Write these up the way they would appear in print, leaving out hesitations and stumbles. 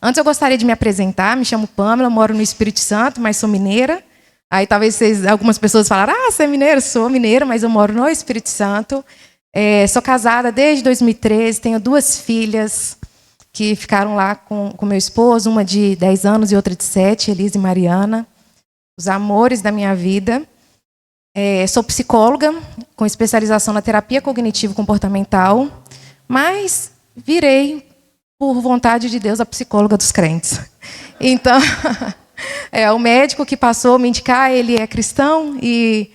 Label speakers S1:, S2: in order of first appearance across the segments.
S1: Antes eu gostaria de me apresentar, me chamo Pâmela, moro no Espírito Santo, mas sou mineira. Aí talvez algumas pessoas falaram, você é mineira? Sou mineira, mas eu moro no Espírito Santo. Sou casada desde 2013, tenho 2 filhas que ficaram lá com meu esposo, uma de 10 anos e outra de 7, Elisa e Mariana. Os amores da minha vida. Sou psicóloga, com especialização na terapia cognitivo-comportamental, mas virei, por vontade de Deus, a psicóloga dos crentes. Então, o médico que passou a me indicar, ele é cristão e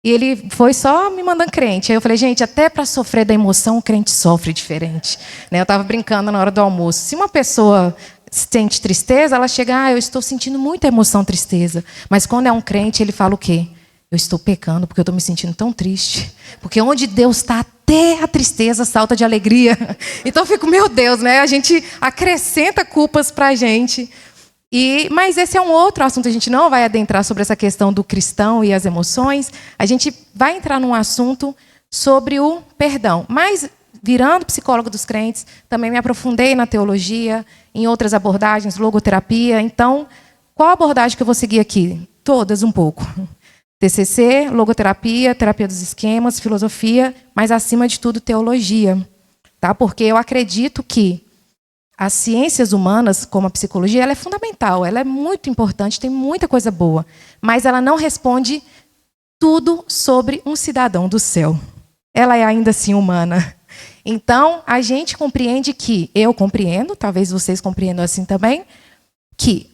S1: ele foi só me mandando crente. Aí eu falei, gente, até para sofrer da emoção, o crente sofre diferente. Eu estava brincando na hora do almoço. Se uma pessoa sente tristeza, ela chega, eu estou sentindo muita emoção, tristeza. Mas quando é um crente, ele fala o quê? Eu estou pecando porque eu estou me sentindo tão triste. Porque onde Deus está, até a tristeza salta de alegria. Então eu fico, meu Deus, né? A gente acrescenta culpas para a gente. Mas esse é um outro assunto, a gente não vai adentrar sobre essa questão do cristão e as emoções. A gente vai entrar num assunto sobre o perdão. Mas, virando psicóloga dos crentes, também me aprofundei na teologia, em outras abordagens, logoterapia. Então, qual abordagem que eu vou seguir aqui? Todas, um pouco. TCC, logoterapia, terapia dos esquemas, filosofia, mas, acima de tudo, teologia. Tá? Porque eu acredito que as ciências humanas, como a psicologia, ela é fundamental, ela é muito importante, tem muita coisa boa, mas ela não responde tudo sobre um cidadão do céu. Ela é ainda assim humana. Então, a gente compreende que, eu compreendo, talvez vocês compreendam assim também, que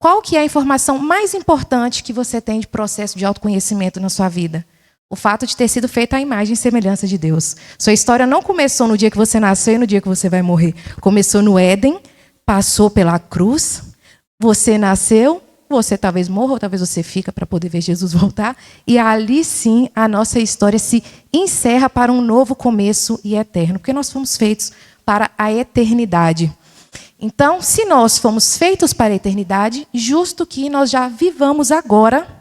S1: qual que é a informação mais importante que você tem de processo de autoconhecimento na sua vida? O fato de ter sido feita à imagem e semelhança de Deus. Sua história não começou no dia que você nasceu e no dia que você vai morrer. Começou no Éden, passou pela cruz, você nasceu, você talvez morra, ou talvez você fica para poder ver Jesus voltar, e ali sim a nossa história se encerra para um novo começo e eterno, porque nós fomos feitos para a eternidade. Então, se nós fomos feitos para a eternidade, justo que nós já vivamos agora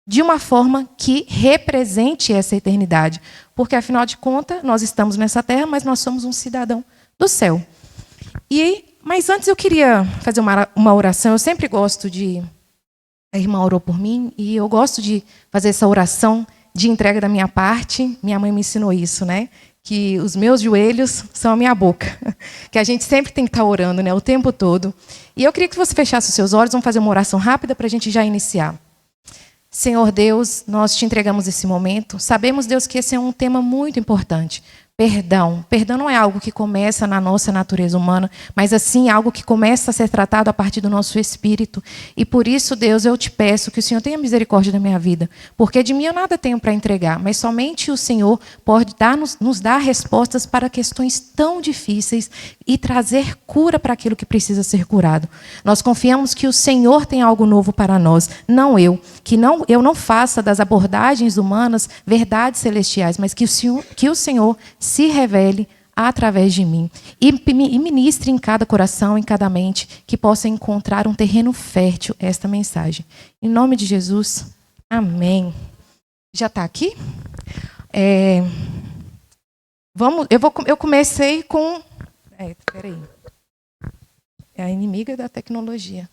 S1: de uma forma que represente essa eternidade. Porque, afinal de contas, nós estamos nessa terra, mas nós somos um cidadão do céu. Mas antes eu queria fazer uma oração. Eu sempre gosto de... A irmã orou por mim, e eu gosto de fazer essa oração de entrega da minha parte. Minha mãe me ensinou isso, né? Que os meus joelhos são a minha boca. Que a gente sempre tem que estar orando, né? O tempo todo. E eu queria que você fechasse os seus olhos. Vamos fazer uma oração rápida para a gente já iniciar. Senhor Deus, nós te entregamos esse momento. Sabemos, Deus, que esse é um tema muito importante. Perdão. Perdão não é algo que começa na nossa natureza humana, mas assim algo que começa a ser tratado a partir do nosso espírito. E por isso, Deus, eu te peço que o Senhor tenha misericórdia da minha vida, porque de mim eu nada tenho para entregar, mas somente o Senhor pode nos dar respostas para questões tão difíceis e trazer cura para aquilo que precisa ser curado. Nós confiamos que o Senhor tem algo novo para nós, não eu. Que eu não faça das abordagens humanas verdades celestiais, mas que o Senhor se revele através de mim e ministre em cada coração, em cada mente, que possa encontrar um terreno fértil esta mensagem. Em nome de Jesus, amém. Já está aqui? Eu comecei com... Peraí. É a inimiga da tecnologia.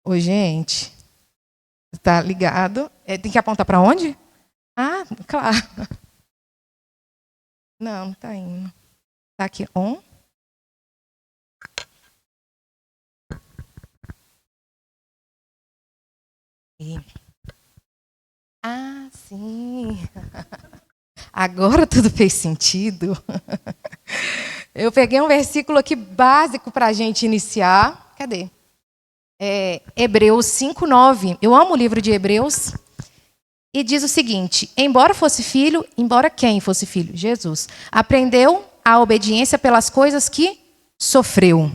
S1: Ô, gente, está ligado? Tem que apontar para onde? Ah, claro. Não está indo. Está aqui, on. Ah, sim. Agora tudo fez sentido. Eu peguei um versículo aqui básico para a gente iniciar. Cadê? Hebreus 5:9. Eu amo o livro de Hebreus. E diz o seguinte: embora fosse filho, embora quem fosse filho? Jesus. Aprendeu a obediência pelas coisas que sofreu.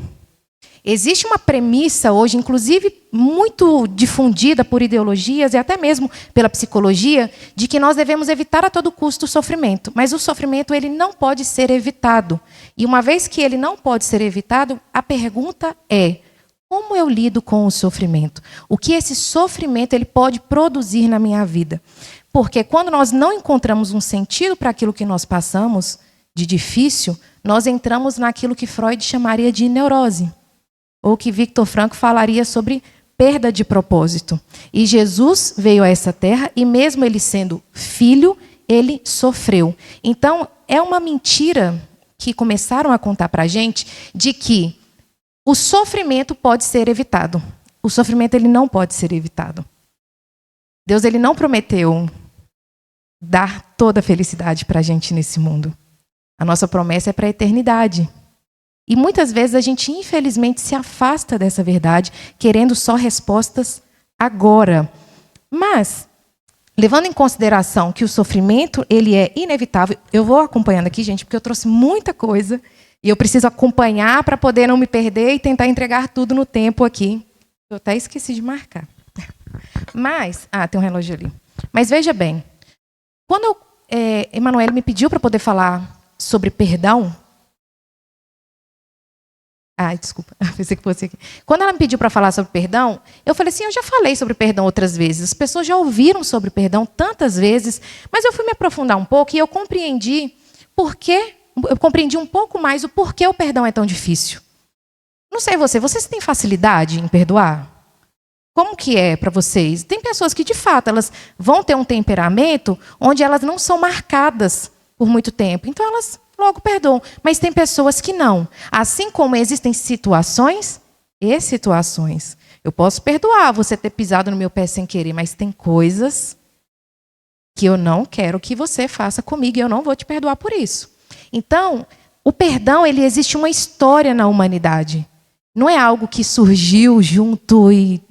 S1: Existe uma premissa hoje, inclusive muito difundida por ideologias e até mesmo pela psicologia, de que nós devemos evitar a todo custo o sofrimento. Mas o sofrimento ele não pode ser evitado. E uma vez que ele não pode ser evitado, a pergunta é: como eu lido com o sofrimento? O que esse sofrimento ele pode produzir na minha vida? Porque quando nós não encontramos um sentido para aquilo que nós passamos, de difícil, nós entramos naquilo que Freud chamaria de neurose, ou que Viktor Frankl falaria sobre perda de propósito. E Jesus veio a essa terra e mesmo ele sendo filho, ele sofreu. Então, é uma mentira que começaram a contar para a gente de que o sofrimento pode ser evitado. O sofrimento ele não pode ser evitado. Deus ele não prometeu dar toda a felicidade para a gente nesse mundo. A nossa promessa é para a eternidade. E muitas vezes a gente, infelizmente, se afasta dessa verdade, querendo só respostas agora. Mas, levando em consideração que o sofrimento ele é inevitável, eu vou acompanhando aqui, gente, porque eu trouxe muita coisa e eu preciso acompanhar para poder não me perder e tentar entregar tudo no tempo aqui. Eu até esqueci de marcar. Mas, tem um relógio ali. Mas veja bem, quando Emanuele me pediu para poder falar sobre perdão, desculpa, pensei que fosse aqui. Quando ela me pediu para falar sobre perdão, eu falei assim, eu já falei sobre perdão outras vezes, as pessoas já ouviram sobre perdão tantas vezes, mas eu fui me aprofundar um pouco e eu compreendi um pouco mais o porquê o perdão é tão difícil. Não sei vocês têm facilidade em perdoar? Como que é para vocês? Tem pessoas que, de fato, elas vão ter um temperamento onde elas não são marcadas por muito tempo, então elas logo perdoam. Mas tem pessoas que não. Assim como existem situações e situações. Eu posso perdoar você ter pisado no meu pé sem querer, mas tem coisas que eu não quero que você faça comigo e eu não vou te perdoar por isso. Então, o perdão, ele existe uma história na humanidade. Não é algo que surgiu junto e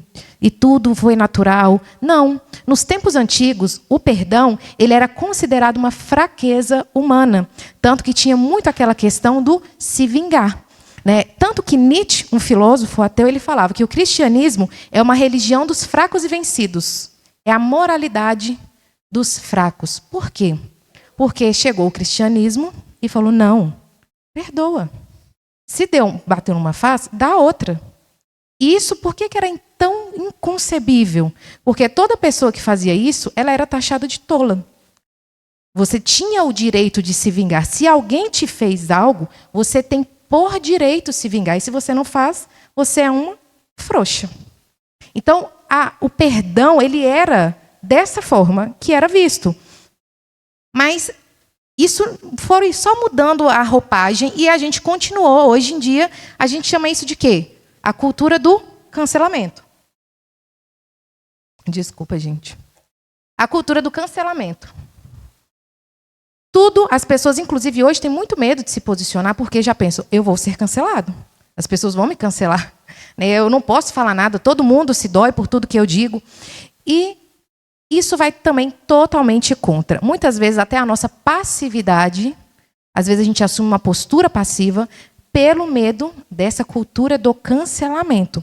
S1: tudo foi natural. Não. Nos tempos antigos, o perdão ele era considerado uma fraqueza humana. Tanto que tinha muito aquela questão do se vingar. Né? Tanto que Nietzsche, um filósofo ateu, ele falava que o cristianismo é uma religião dos fracos e vencidos. É a moralidade dos fracos. Por quê? Porque chegou o cristianismo e falou, não, perdoa. Se bateu numa face, dá outra. E isso por que era tão inconcebível? Porque toda pessoa que fazia isso, ela era taxada de tola. Você tinha o direito de se vingar. Se alguém te fez algo, você tem por direito se vingar. E se você não faz, você é uma frouxa. Então, o perdão, ele era dessa forma que era visto. Mas isso foi só mudando a roupagem e a gente continuou. Hoje em dia, a gente chama isso de quê? A cultura do cancelamento. Desculpa, gente. A cultura do cancelamento. Tudo, as pessoas, inclusive hoje, têm muito medo de se posicionar porque já pensam, eu vou ser cancelado. As pessoas vão me cancelar. Eu não posso falar nada, todo mundo se dói por tudo que eu digo. E isso vai também totalmente contra. Muitas vezes, até a nossa passividade, às vezes a gente assume uma postura passiva, pelo medo dessa cultura do cancelamento.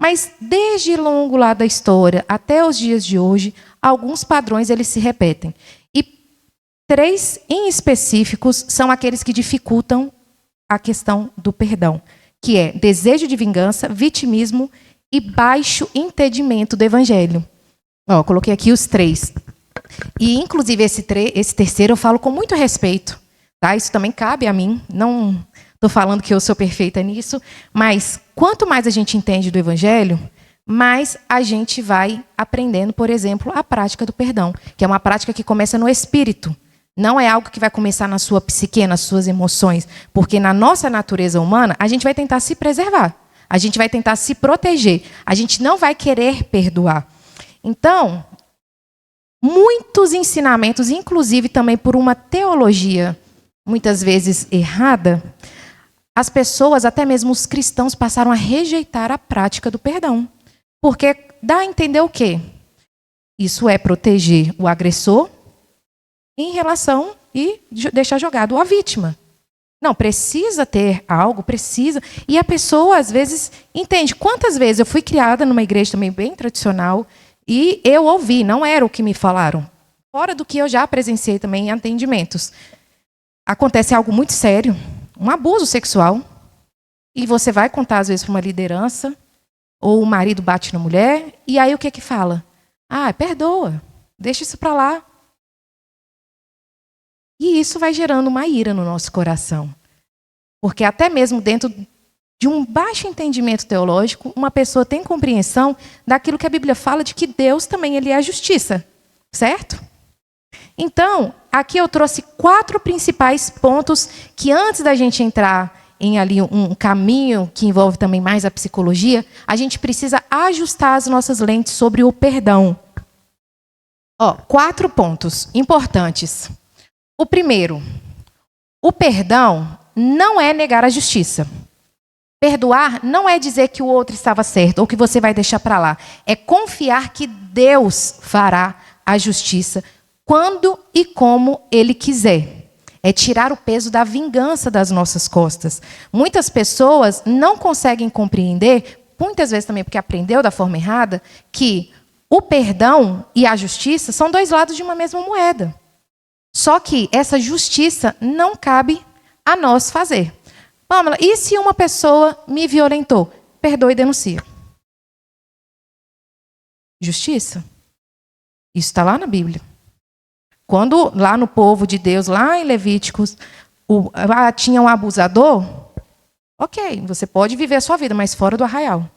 S1: Mas desde longo lá da história até os dias de hoje, alguns padrões eles se repetem. E 3 em específicos são aqueles que dificultam a questão do perdão, que é desejo de vingança, vitimismo e baixo entendimento do evangelho. Coloquei aqui os 3. E, inclusive, esse terceiro eu falo com muito respeito. Tá? Isso também cabe a mim, não estou falando que eu sou perfeita nisso, mas quanto mais a gente entende do Evangelho, mais a gente vai aprendendo, por exemplo, a prática do perdão, que é uma prática que começa no espírito. Não é algo que vai começar na sua psique, nas suas emoções, porque na nossa natureza humana, a gente vai tentar se preservar, a gente vai tentar se proteger, a gente não vai querer perdoar. Então, muitos ensinamentos, inclusive também por uma teologia muitas vezes errada, as pessoas, até mesmo os cristãos, passaram a rejeitar a prática do perdão. Porque dá a entender o quê? Isso é proteger o agressor em relação e deixar jogado a vítima. Não, precisa ter algo, precisa. E a pessoa, às vezes, entende. Quantas vezes eu fui criada numa igreja também bem tradicional e eu ouvi, não era o que me falaram. Fora do que eu já presenciei também em atendimentos. Acontece algo muito sério, um abuso sexual, e você vai contar, às vezes, para uma liderança, ou o marido bate na mulher, e aí o que fala? Perdoa, deixa isso para lá. E isso vai gerando uma ira no nosso coração. Porque até mesmo dentro de um baixo entendimento teológico, uma pessoa tem compreensão daquilo que a Bíblia fala de que Deus também ele é a justiça. Certo? Então, aqui eu trouxe 4 principais pontos que antes da gente entrar em ali um caminho que envolve também mais a psicologia, a gente precisa ajustar as nossas lentes sobre o perdão. 4 pontos importantes. O primeiro, o perdão não é negar a justiça. Perdoar não é dizer que o outro estava certo ou que você vai deixar para lá. É confiar que Deus fará a justiça quando e como Ele quiser. É tirar o peso da vingança das nossas costas. Muitas pessoas não conseguem compreender, muitas vezes também porque aprendeu da forma errada, que o perdão e a justiça são 2 lados de uma mesma moeda. Só que essa justiça não cabe a nós fazer. Pamela, e se uma pessoa me violentou? Perdoe e denuncia. Justiça. Isso está lá na Bíblia. Quando lá no povo de Deus, lá em Levíticos, tinha um abusador, ok, você pode viver a sua vida, mas fora do arraial.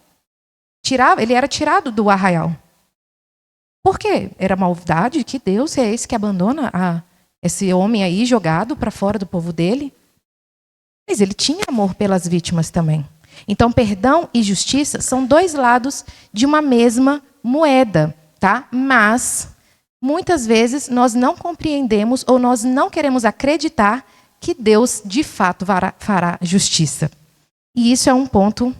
S1: Ele era tirado do arraial. Por quê? Era maldade que Deus é esse que abandona esse homem aí jogado para fora do povo dele. Mas ele tinha amor pelas vítimas também. Então, perdão e justiça são 2 lados de uma mesma moeda, tá? Mas, muitas vezes, nós não compreendemos ou nós não queremos acreditar que Deus, de fato, fará justiça. E isso é um ponto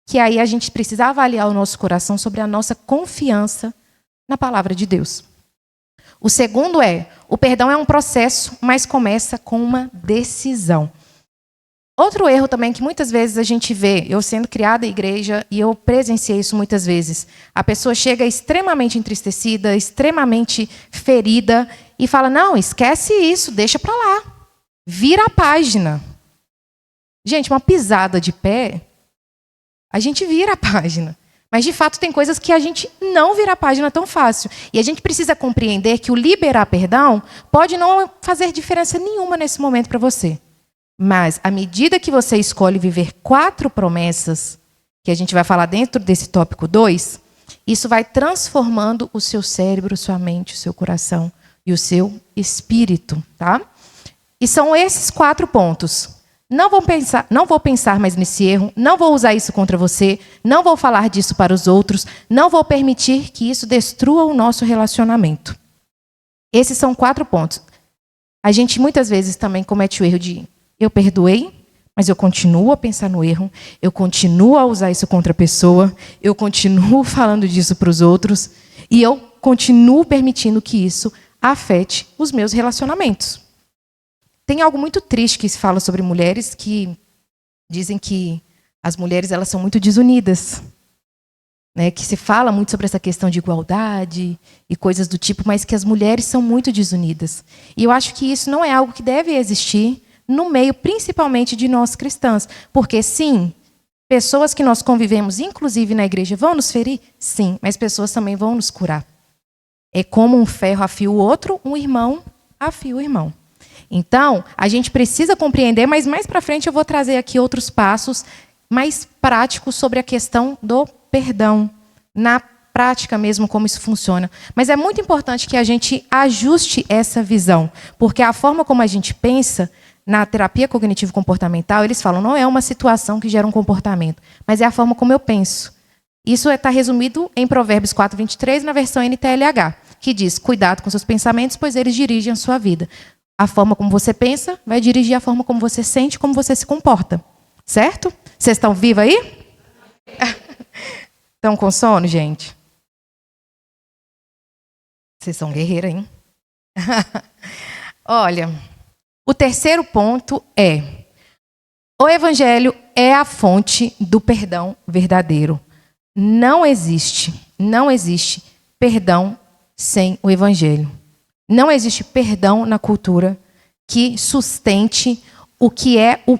S1: que aí a gente precisa avaliar o nosso coração sobre a nossa confiança na palavra de Deus. O segundo o perdão é um processo, mas começa com uma decisão. Outro erro também que muitas vezes a gente vê, eu sendo criada em igreja, e eu presenciei isso muitas vezes, a pessoa chega extremamente entristecida, extremamente ferida, e fala, não, esquece isso, deixa para lá, vira a página. Gente, uma pisada de pé, a gente vira a página. Mas, de fato, tem coisas que a gente não vira a página tão fácil. E a gente precisa compreender que o liberar perdão pode não fazer diferença nenhuma nesse momento para você. Mas, à medida que você escolhe viver 4 promessas, que a gente vai falar dentro desse tópico 2, isso vai transformando o seu cérebro, sua mente, o seu coração e o seu espírito, tá? E são esses 4 pontos. Não vou pensar mais nesse erro, não vou usar isso contra você, não vou falar disso para os outros, não vou permitir que isso destrua o nosso relacionamento. Esses são 4 pontos. A gente muitas vezes também comete o erro de eu perdoei, mas eu continuo a pensar no erro, eu continuo a usar isso contra a pessoa, eu continuo falando disso para os outros e eu continuo permitindo que isso afete os meus relacionamentos. Tem algo muito triste que se fala sobre mulheres que dizem que as mulheres elas são muito desunidas. Né? Que se fala muito sobre essa questão de igualdade e coisas do tipo, mas que as mulheres são muito desunidas. E eu acho que isso não é algo que deve existir no meio, principalmente de nós cristãs. Porque, sim, pessoas que nós convivemos, inclusive na igreja, vão nos ferir? Sim, mas pessoas também vão nos curar. É como um ferro afia o outro, um irmão afia o irmão. Então, a gente precisa compreender, mas mais para frente eu vou trazer aqui outros passos mais práticos sobre a questão do perdão, na prática mesmo como isso funciona. Mas é muito importante que a gente ajuste essa visão, porque a forma como a gente pensa, na terapia cognitivo-comportamental, eles falam, não é uma situação que gera um comportamento, mas é a forma como eu penso. Isso está resumido em Provérbios 4:23, na versão NTLH, que diz, cuidado com seus pensamentos, pois eles dirigem a sua vida. A forma como você pensa vai dirigir a forma como você sente, como você se comporta. Certo? Vocês estão vivos aí? Estão com sono, gente? Vocês são guerreiras, hein? Olha, o terceiro ponto o evangelho é a fonte do perdão verdadeiro. Não existe perdão sem o evangelho. Não existe perdão na cultura que sustente o que é o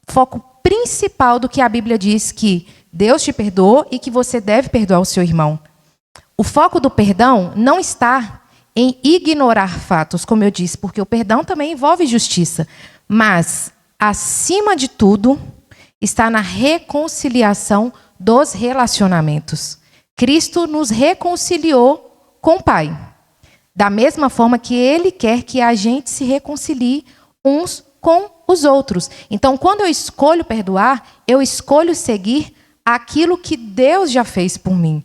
S1: foco principal do que a Bíblia diz que Deus te perdoou e que você deve perdoar o seu irmão. O foco do perdão não está em ignorar fatos, como eu disse, porque o perdão também envolve justiça. Mas, acima de tudo, está na reconciliação dos relacionamentos. Cristo nos reconciliou com o Pai. Da mesma forma que Ele quer que a gente se reconcilie uns com os outros. Então, quando eu escolho perdoar, eu escolho seguir aquilo que Deus já fez por mim.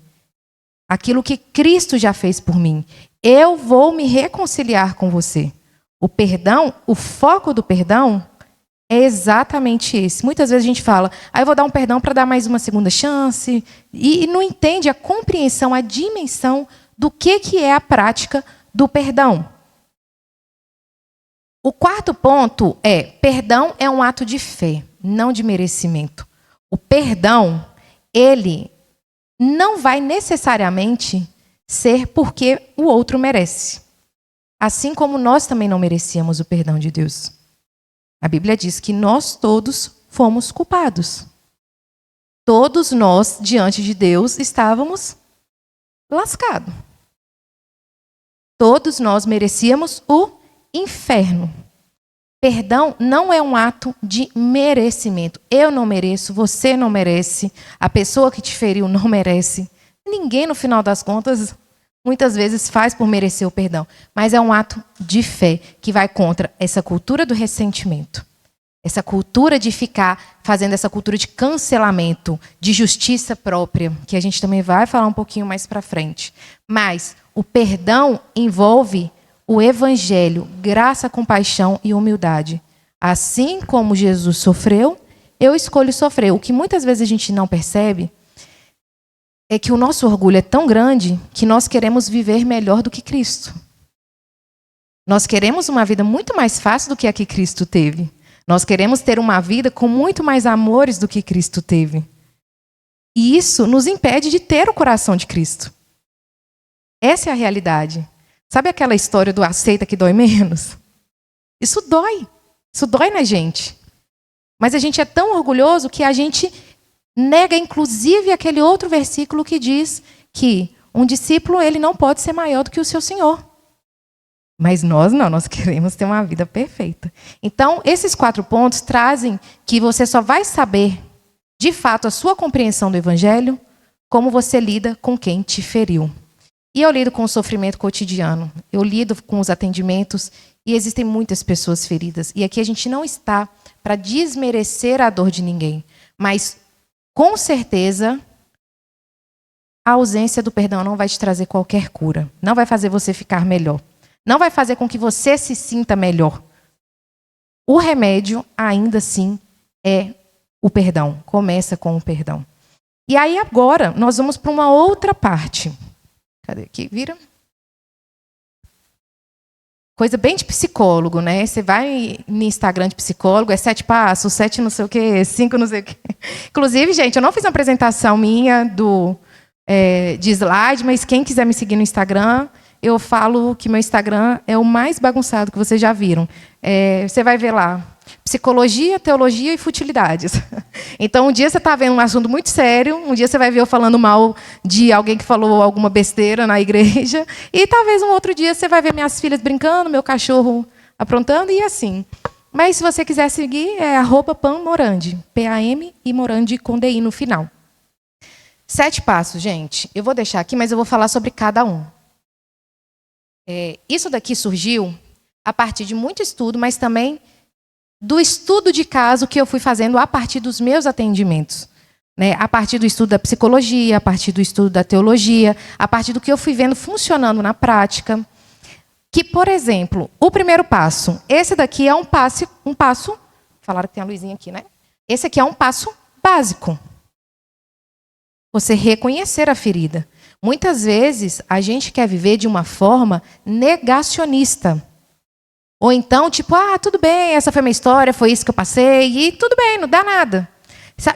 S1: Aquilo que Cristo já fez por mim. Eu vou me reconciliar com você. O perdão, o foco do perdão é exatamente esse. Muitas vezes a gente fala, eu vou dar um perdão para dar mais uma segunda chance, e não entende a compreensão, a dimensão do que é a prática do perdão. O quarto ponto é, perdão é um ato de fé, não de merecimento. O perdão, ele não vai necessariamente ser porque o outro merece. Assim como nós também não merecíamos o perdão de Deus. A Bíblia diz que nós todos fomos culpados. Todos nós, diante de Deus, estávamos lascados. Todos nós merecíamos o inferno. Perdão não é um ato de merecimento. Eu não mereço, você não merece, a pessoa que te feriu não merece. Ninguém, no final das contas, muitas vezes faz por merecer o perdão. Mas é um ato de fé que vai contra essa cultura do ressentimento. Essa cultura de ficar fazendo essa cultura de cancelamento, de justiça própria, que a gente também vai falar um pouquinho mais para frente. Mas o perdão envolve o evangelho, graça, compaixão e humildade. Assim como Jesus sofreu, eu escolho sofrer. O que muitas vezes a gente não percebe é que o nosso orgulho é tão grande que nós queremos viver melhor do que Cristo. Nós queremos uma vida muito mais fácil do que a que Cristo teve. Nós queremos ter uma vida com muito mais amores do que Cristo teve. E isso nos impede de ter o coração de Cristo. Essa é a realidade. Sabe aquela história do aceita que dói menos? Isso dói. Isso dói na gente. Mas a gente é tão orgulhoso que a gente nega, inclusive, aquele outro versículo que diz que um discípulo ele não pode ser maior do que o seu Senhor. Mas nós não, nós queremos ter uma vida perfeita. Então, esses 4 pontos trazem que você só vai saber, de fato, a sua compreensão do Evangelho, como você lida com quem te feriu. E eu lido com o sofrimento cotidiano, eu lido com os atendimentos, e existem muitas pessoas feridas. E aqui a gente não está para desmerecer a dor de ninguém, mas, com certeza, a ausência do perdão não vai te trazer qualquer cura, não vai fazer você ficar melhor. Não vai fazer com que você se sinta melhor. O remédio, ainda assim, é o perdão. Começa com o perdão. E aí, agora, nós vamos para uma outra parte. Cadê aqui? Vira? Coisa bem de psicólogo, né? Você vai no Instagram de psicólogo, é 7 passos, 7 não sei o quê, 5 não sei o quê. Inclusive, gente, eu não fiz uma apresentação minha de slide, mas quem quiser me seguir no Instagram... Eu falo que meu Instagram é o mais bagunçado que vocês já viram. Você vai ver lá, psicologia, teologia e futilidades. Então, um dia você está vendo um assunto muito sério, um dia você vai ver eu falando mal de alguém que falou alguma besteira na igreja, e talvez um outro dia você vai ver minhas filhas brincando, meu cachorro aprontando, e assim. Mas, se você quiser seguir, é @pammorandi, P-A-M e Morandi com D-I no final. 7 passos, gente. Eu vou deixar aqui, mas eu vou falar sobre cada um. Isso daqui surgiu a partir de muito estudo, mas também do estudo de caso que eu fui fazendo a partir dos meus atendimentos. Né? A partir do estudo da psicologia, a partir do estudo da teologia, a partir do que eu fui vendo funcionando na prática. Que, por exemplo, o primeiro passo, esse daqui é um passo, falaram que tem a luzinha aqui, né? Esse aqui é um passo básico. Você reconhecer a ferida. Muitas vezes, a gente quer viver de uma forma negacionista. Ou então, tipo, tudo bem, essa foi minha história, foi isso que eu passei, e tudo bem, não dá nada.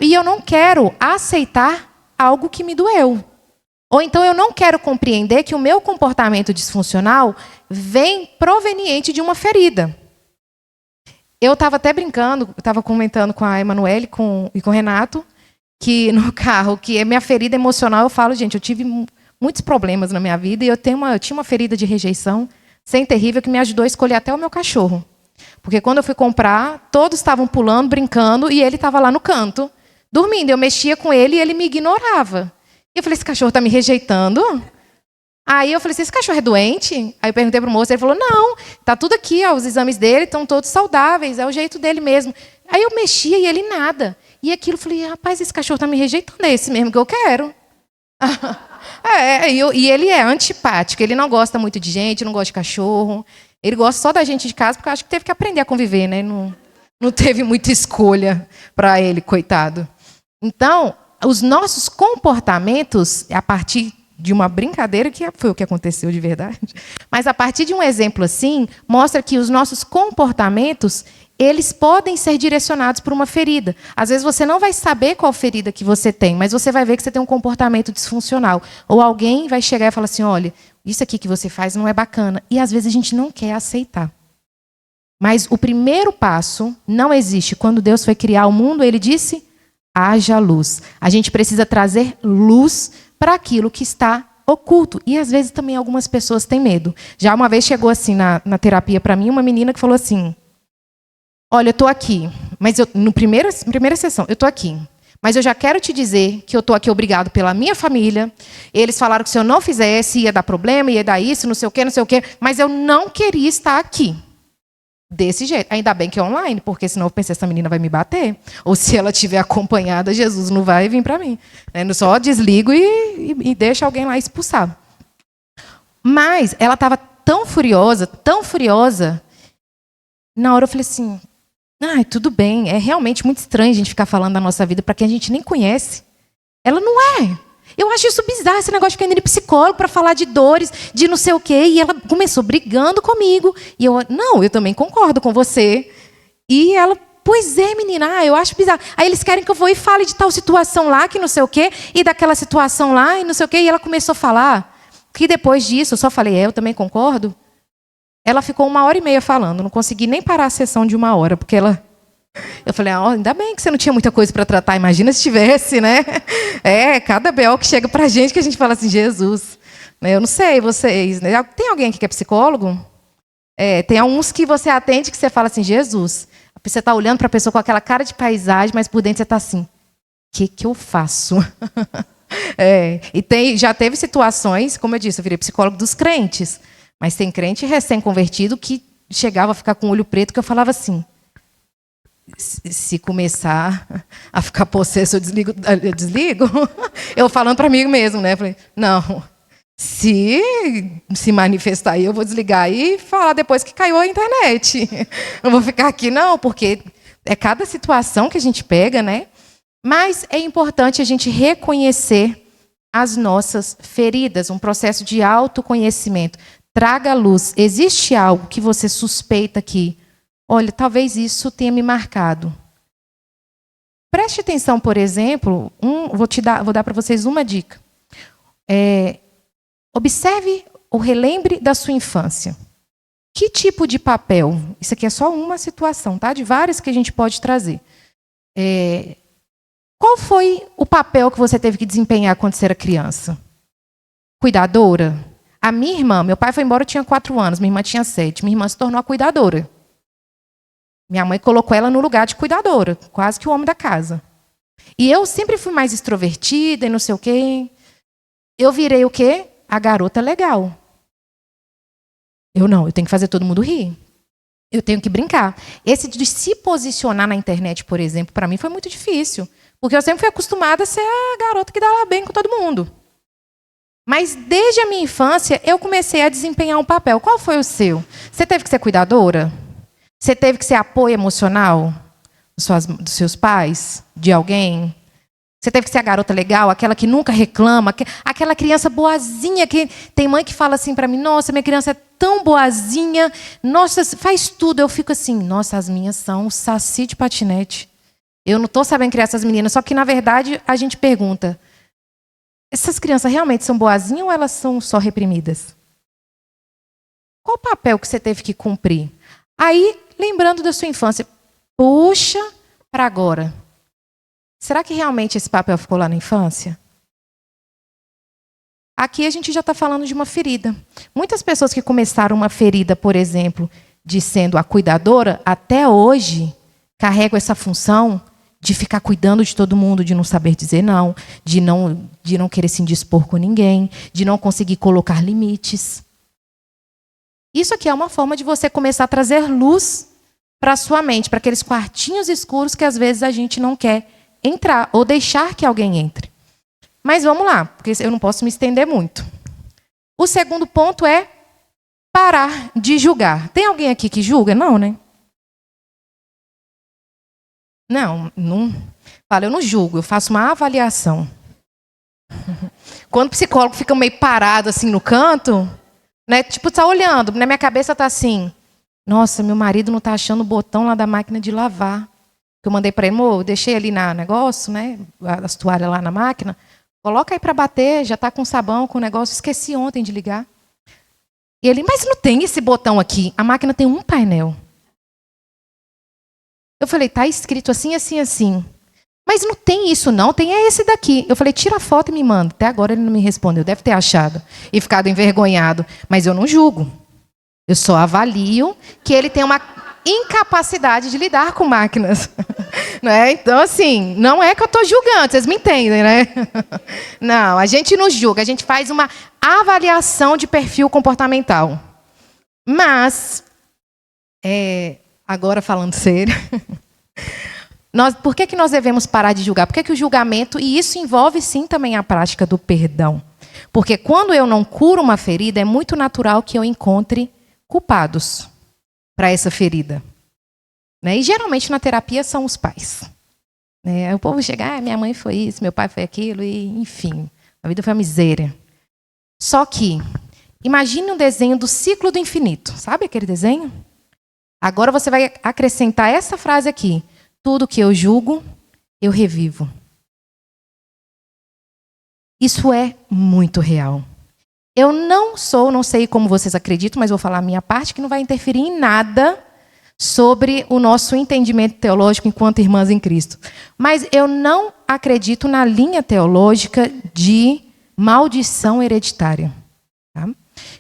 S1: E eu não quero aceitar algo que me doeu. Ou então, eu não quero compreender que o meu comportamento disfuncional vem proveniente de uma ferida. Eu estava até brincando, estava comentando com a Emanuele e com o Renato, que no carro, que é minha ferida emocional, eu falo, gente, eu tive muitos problemas na minha vida e eu tinha uma ferida de rejeição sem terrível que me ajudou a escolher até o meu cachorro. Porque quando eu fui comprar, todos estavam pulando, brincando, e ele estava lá no canto, dormindo. Eu mexia com ele e ele me ignorava. E eu falei, esse cachorro está me rejeitando? Aí eu falei assim, esse cachorro é doente? Aí eu perguntei para o moço, ele falou, não, está tudo aqui, ó, os exames dele estão todos saudáveis, é o jeito dele mesmo. Aí eu mexia e ele nada. E aquilo, eu falei, rapaz, esse cachorro está me rejeitando, é esse mesmo que eu quero. E ele é antipático, ele não gosta muito de gente, não gosta de cachorro. Ele gosta só da gente de casa, porque eu acho que teve que aprender a conviver, né? Não teve muita escolha para ele, coitado. Então, os nossos comportamentos, a partir de uma brincadeira, que foi o que aconteceu de verdade, mas a partir de um exemplo assim, mostra que os nossos comportamentos, eles podem ser direcionados por uma ferida. Às vezes você não vai saber qual ferida que você tem, mas você vai ver que você tem um comportamento disfuncional. Ou alguém vai chegar e falar assim, olha, isso aqui que você faz não é bacana. E às vezes a gente não quer aceitar. Mas o primeiro passo não existe. Quando Deus foi criar o mundo, ele disse, haja luz. A gente precisa trazer luz para aquilo que está oculto. E às vezes também algumas pessoas têm medo. Já uma vez chegou assim na terapia para mim, uma menina que falou assim, olha, eu estou aqui, mas na primeira sessão, eu estou aqui. Mas eu já quero te dizer que eu estou aqui obrigado pela minha família. Eles falaram que se eu não fizesse, ia dar problema, ia dar isso, não sei o quê, não sei o quê. Mas eu não queria estar aqui. Desse jeito. Ainda bem que é online, porque senão eu pensei, essa menina vai me bater. Ou se ela estiver acompanhada, Jesus não vai vir para mim. Eu só desligo e deixo alguém lá expulsar. Mas ela estava tão furiosa, na hora eu falei assim, tudo bem, é realmente muito estranho a gente ficar falando da nossa vida para quem a gente nem conhece. Ela não é. Eu acho isso bizarro, esse negócio de ficar indo de psicólogo para falar de dores, de não sei o quê. E ela começou brigando comigo. E eu também concordo com você. E ela, pois é, menina, eu acho bizarro. Aí eles querem que eu vou e fale de tal situação lá, que não sei o quê, e daquela situação lá, e não sei o quê. E ela começou a falar que depois disso, eu só falei, eu também concordo. Ela ficou 1h30 falando, não consegui nem parar a sessão de 1 hora, porque ela... Eu falei, ainda bem que você não tinha muita coisa para tratar, imagina se tivesse, né? Cada BO que chega para a gente que a gente fala assim, Jesus, eu não sei, vocês... Né? Tem alguém aqui que é psicólogo? Tem uns que você atende que você fala assim, Jesus, você está olhando para a pessoa com aquela cara de paisagem, mas por dentro você está assim, o que eu faço? Já teve situações, como eu disse, eu virei psicólogo dos crentes, mas tem crente recém-convertido que chegava a ficar com o olho preto, que eu falava assim, se começar a ficar possesso, eu desligo. Eu falando para mim mesmo, né? Falei, não, se manifestar aí, eu vou desligar e falar depois que caiu a internet. Não vou ficar aqui, não, porque é cada situação que a gente pega, né? Mas é importante a gente reconhecer as nossas feridas, um processo de autoconhecimento. Traga luz. Existe algo que você suspeita que, olha, talvez isso tenha me marcado. Preste atenção, por exemplo, vou dar para vocês uma dica. Observe ou relembre da sua infância. Que tipo de papel? Isso aqui é só uma situação, tá? De várias que a gente pode trazer. Qual foi o papel que você teve que desempenhar quando você era criança? Cuidadora? A minha irmã, meu pai foi embora, eu tinha 4 anos, minha irmã tinha 7. Minha irmã se tornou a cuidadora. Minha mãe colocou ela no lugar de cuidadora, quase que o homem da casa. E eu sempre fui mais extrovertida e não sei o quê. Eu virei o quê? A garota legal. Eu tenho que fazer todo mundo rir. Eu tenho que brincar. Esse de se posicionar na internet, por exemplo, para mim foi muito difícil. Porque eu sempre fui acostumada a ser a garota que dá lá bem com todo mundo. Mas desde a minha infância, eu comecei a desempenhar um papel. Qual foi o seu? Você teve que ser cuidadora? Você teve que ser apoio emocional dos seus pais? De alguém? Você teve que ser a garota legal, aquela que nunca reclama, aquela criança boazinha que tem mãe que fala assim para mim, nossa, minha criança é tão boazinha, nossa, faz tudo. Eu fico assim, nossa, as minhas são saci de patinete. Eu não estou sabendo criar essas meninas, só que, na verdade, a gente pergunta, essas crianças realmente são boazinhas ou elas são só reprimidas? Qual o papel que você teve que cumprir? Aí, lembrando da sua infância, puxa para agora. Será que realmente esse papel ficou lá na infância? aqui a gente já está falando de uma ferida. Muitas pessoas que começaram uma ferida, por exemplo, de sendo a cuidadora, até hoje carregam essa função de ficar cuidando de todo mundo, de não saber dizer não, de não querer se indispor com ninguém, de não conseguir colocar limites. Isso aqui é uma forma de você começar a trazer luz para a sua mente, para aqueles quartinhos escuros que às vezes a gente não quer entrar ou deixar que alguém entre. Mas vamos lá, porque eu não posso me estender muito. O segundo ponto é parar de julgar. Tem alguém aqui que julga? Não, né? Não. Fala, eu não julgo, eu faço uma avaliação. Quando o psicólogo fica meio parado assim no canto, né? Tipo, tá olhando, na minha cabeça tá assim: nossa, meu marido não tá achando o botão lá da máquina de lavar. Que eu mandei para ele, eu deixei ali na negócio, né? As toalhas lá na máquina. Coloca aí para bater, já tá com sabão, com o negócio. Esqueci ontem de ligar. E ele, mas não tem esse botão aqui. A máquina tem um painel. Eu falei, tá escrito assim, assim, assim. Mas não tem isso não, tem esse daqui. Eu falei, tira a foto e me manda. Até agora ele não me respondeu, deve ter achado e ficado envergonhado. Mas eu não julgo. Eu só avalio que ele tem uma incapacidade de lidar com máquinas. Né? Então, assim, não é que eu estou julgando, vocês me entendem, né? Não, a gente não julga, a gente faz uma avaliação de perfil comportamental. Mas, agora falando sério, por que nós devemos parar de julgar? Por que o julgamento, e isso envolve sim também a prática do perdão. Porque quando eu não curo uma ferida, é muito natural que eu encontre culpados para essa ferida. Né? E geralmente na terapia são os pais. Né? O povo chega, minha mãe foi isso, meu pai foi aquilo, e enfim, a vida foi uma miséria. Só que, imagine um desenho do ciclo do infinito. Sabe aquele desenho? Agora você vai acrescentar essa frase aqui: tudo que eu julgo, eu revivo. Isso é muito real. Eu não sei como vocês acreditam, mas vou falar a minha parte, que não vai interferir em nada sobre o nosso entendimento teológico enquanto irmãs em Cristo. Mas eu não acredito na linha teológica de maldição hereditária. Tá?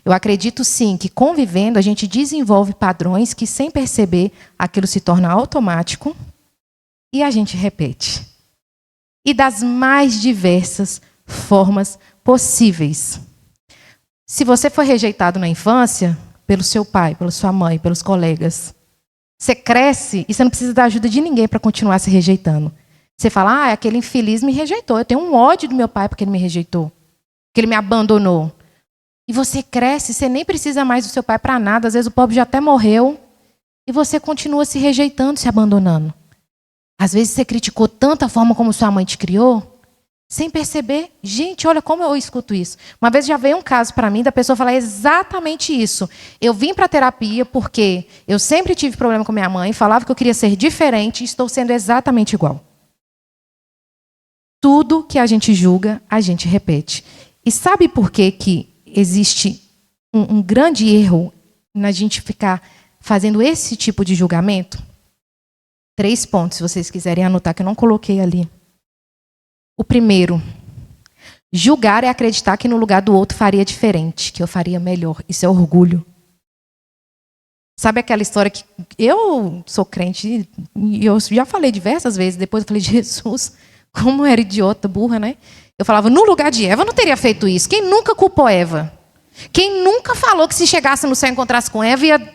S1: Eu acredito sim que convivendo a gente desenvolve padrões que sem perceber aquilo se torna automático e a gente repete. E das mais diversas formas possíveis. Se você foi rejeitado na infância, pelo seu pai, pela sua mãe, pelos colegas, você cresce e você não precisa da ajuda de ninguém para continuar se rejeitando. Você fala, aquele infeliz me rejeitou. Eu tenho um ódio do meu pai porque ele me rejeitou. Porque ele me abandonou. E você cresce, você nem precisa mais do seu pai para nada. Às vezes o pobre já até morreu. E você continua se rejeitando, se abandonando. Às vezes você criticou tanto a forma como sua mãe te criou, sem perceber. Gente, olha como eu escuto isso. Uma vez já veio um caso para mim da pessoa falar exatamente isso. Eu vim para a terapia porque eu sempre tive problema com minha mãe, falava que eu queria ser diferente e estou sendo exatamente igual. Tudo que a gente julga, a gente repete. E sabe por que existe um grande erro na gente ficar fazendo esse tipo de julgamento? 3 pontos, se vocês quiserem anotar, que eu não coloquei ali. O primeiro, julgar é acreditar que no lugar do outro faria diferente, que eu faria melhor. Isso é orgulho. Sabe aquela história que eu sou crente, e eu já falei diversas vezes, depois eu falei, Jesus, como era idiota, burra, né? Eu falava, no lugar de Eva, eu não teria feito isso. Quem nunca culpou Eva? Quem nunca falou que se chegasse no céu e encontrasse com Eva, ia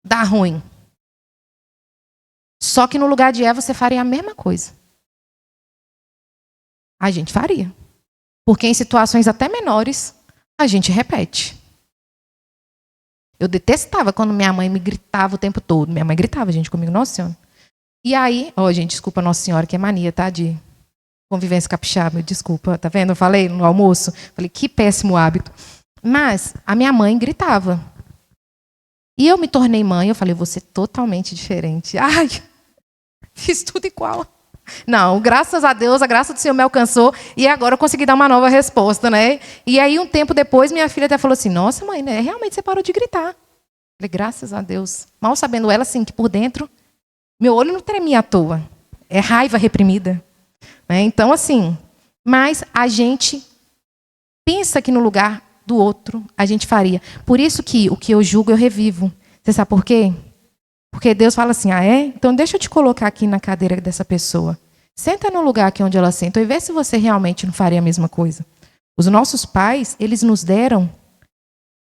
S1: dar ruim? Só que no lugar de Eva, você faria a mesma coisa. A gente faria. Porque em situações até menores, a gente repete. Eu detestava quando minha mãe me gritava o tempo todo. Minha mãe gritava, gente, comigo, Nossa Senhora. E aí, gente, desculpa Nossa Senhora, que é mania, tá? De convivência capixaba, desculpa, tá vendo? Eu falei no almoço, falei, que péssimo hábito. Mas a minha mãe gritava. E eu me tornei mãe, eu falei, vou ser totalmente diferente. Ai, fiz tudo igual. Não, graças a Deus, a graça do Senhor me alcançou e agora eu consegui dar uma nova resposta, né? E aí, um tempo depois, minha filha até falou assim, nossa, mãe, né, realmente você parou de gritar. Eu falei, graças a Deus. Mal sabendo ela, assim, que por dentro, meu olho não tremia à toa. É raiva reprimida. Né? Então, assim, mas a gente Pensa que no lugar do outro a gente faria. Por isso que o que eu julgo eu revivo. Você sabe por quê? Porque Deus fala assim, então deixa eu te colocar aqui na cadeira dessa pessoa. Senta no lugar aqui onde ela senta e vê se você realmente não faria a mesma coisa. Os nossos pais, eles nos deram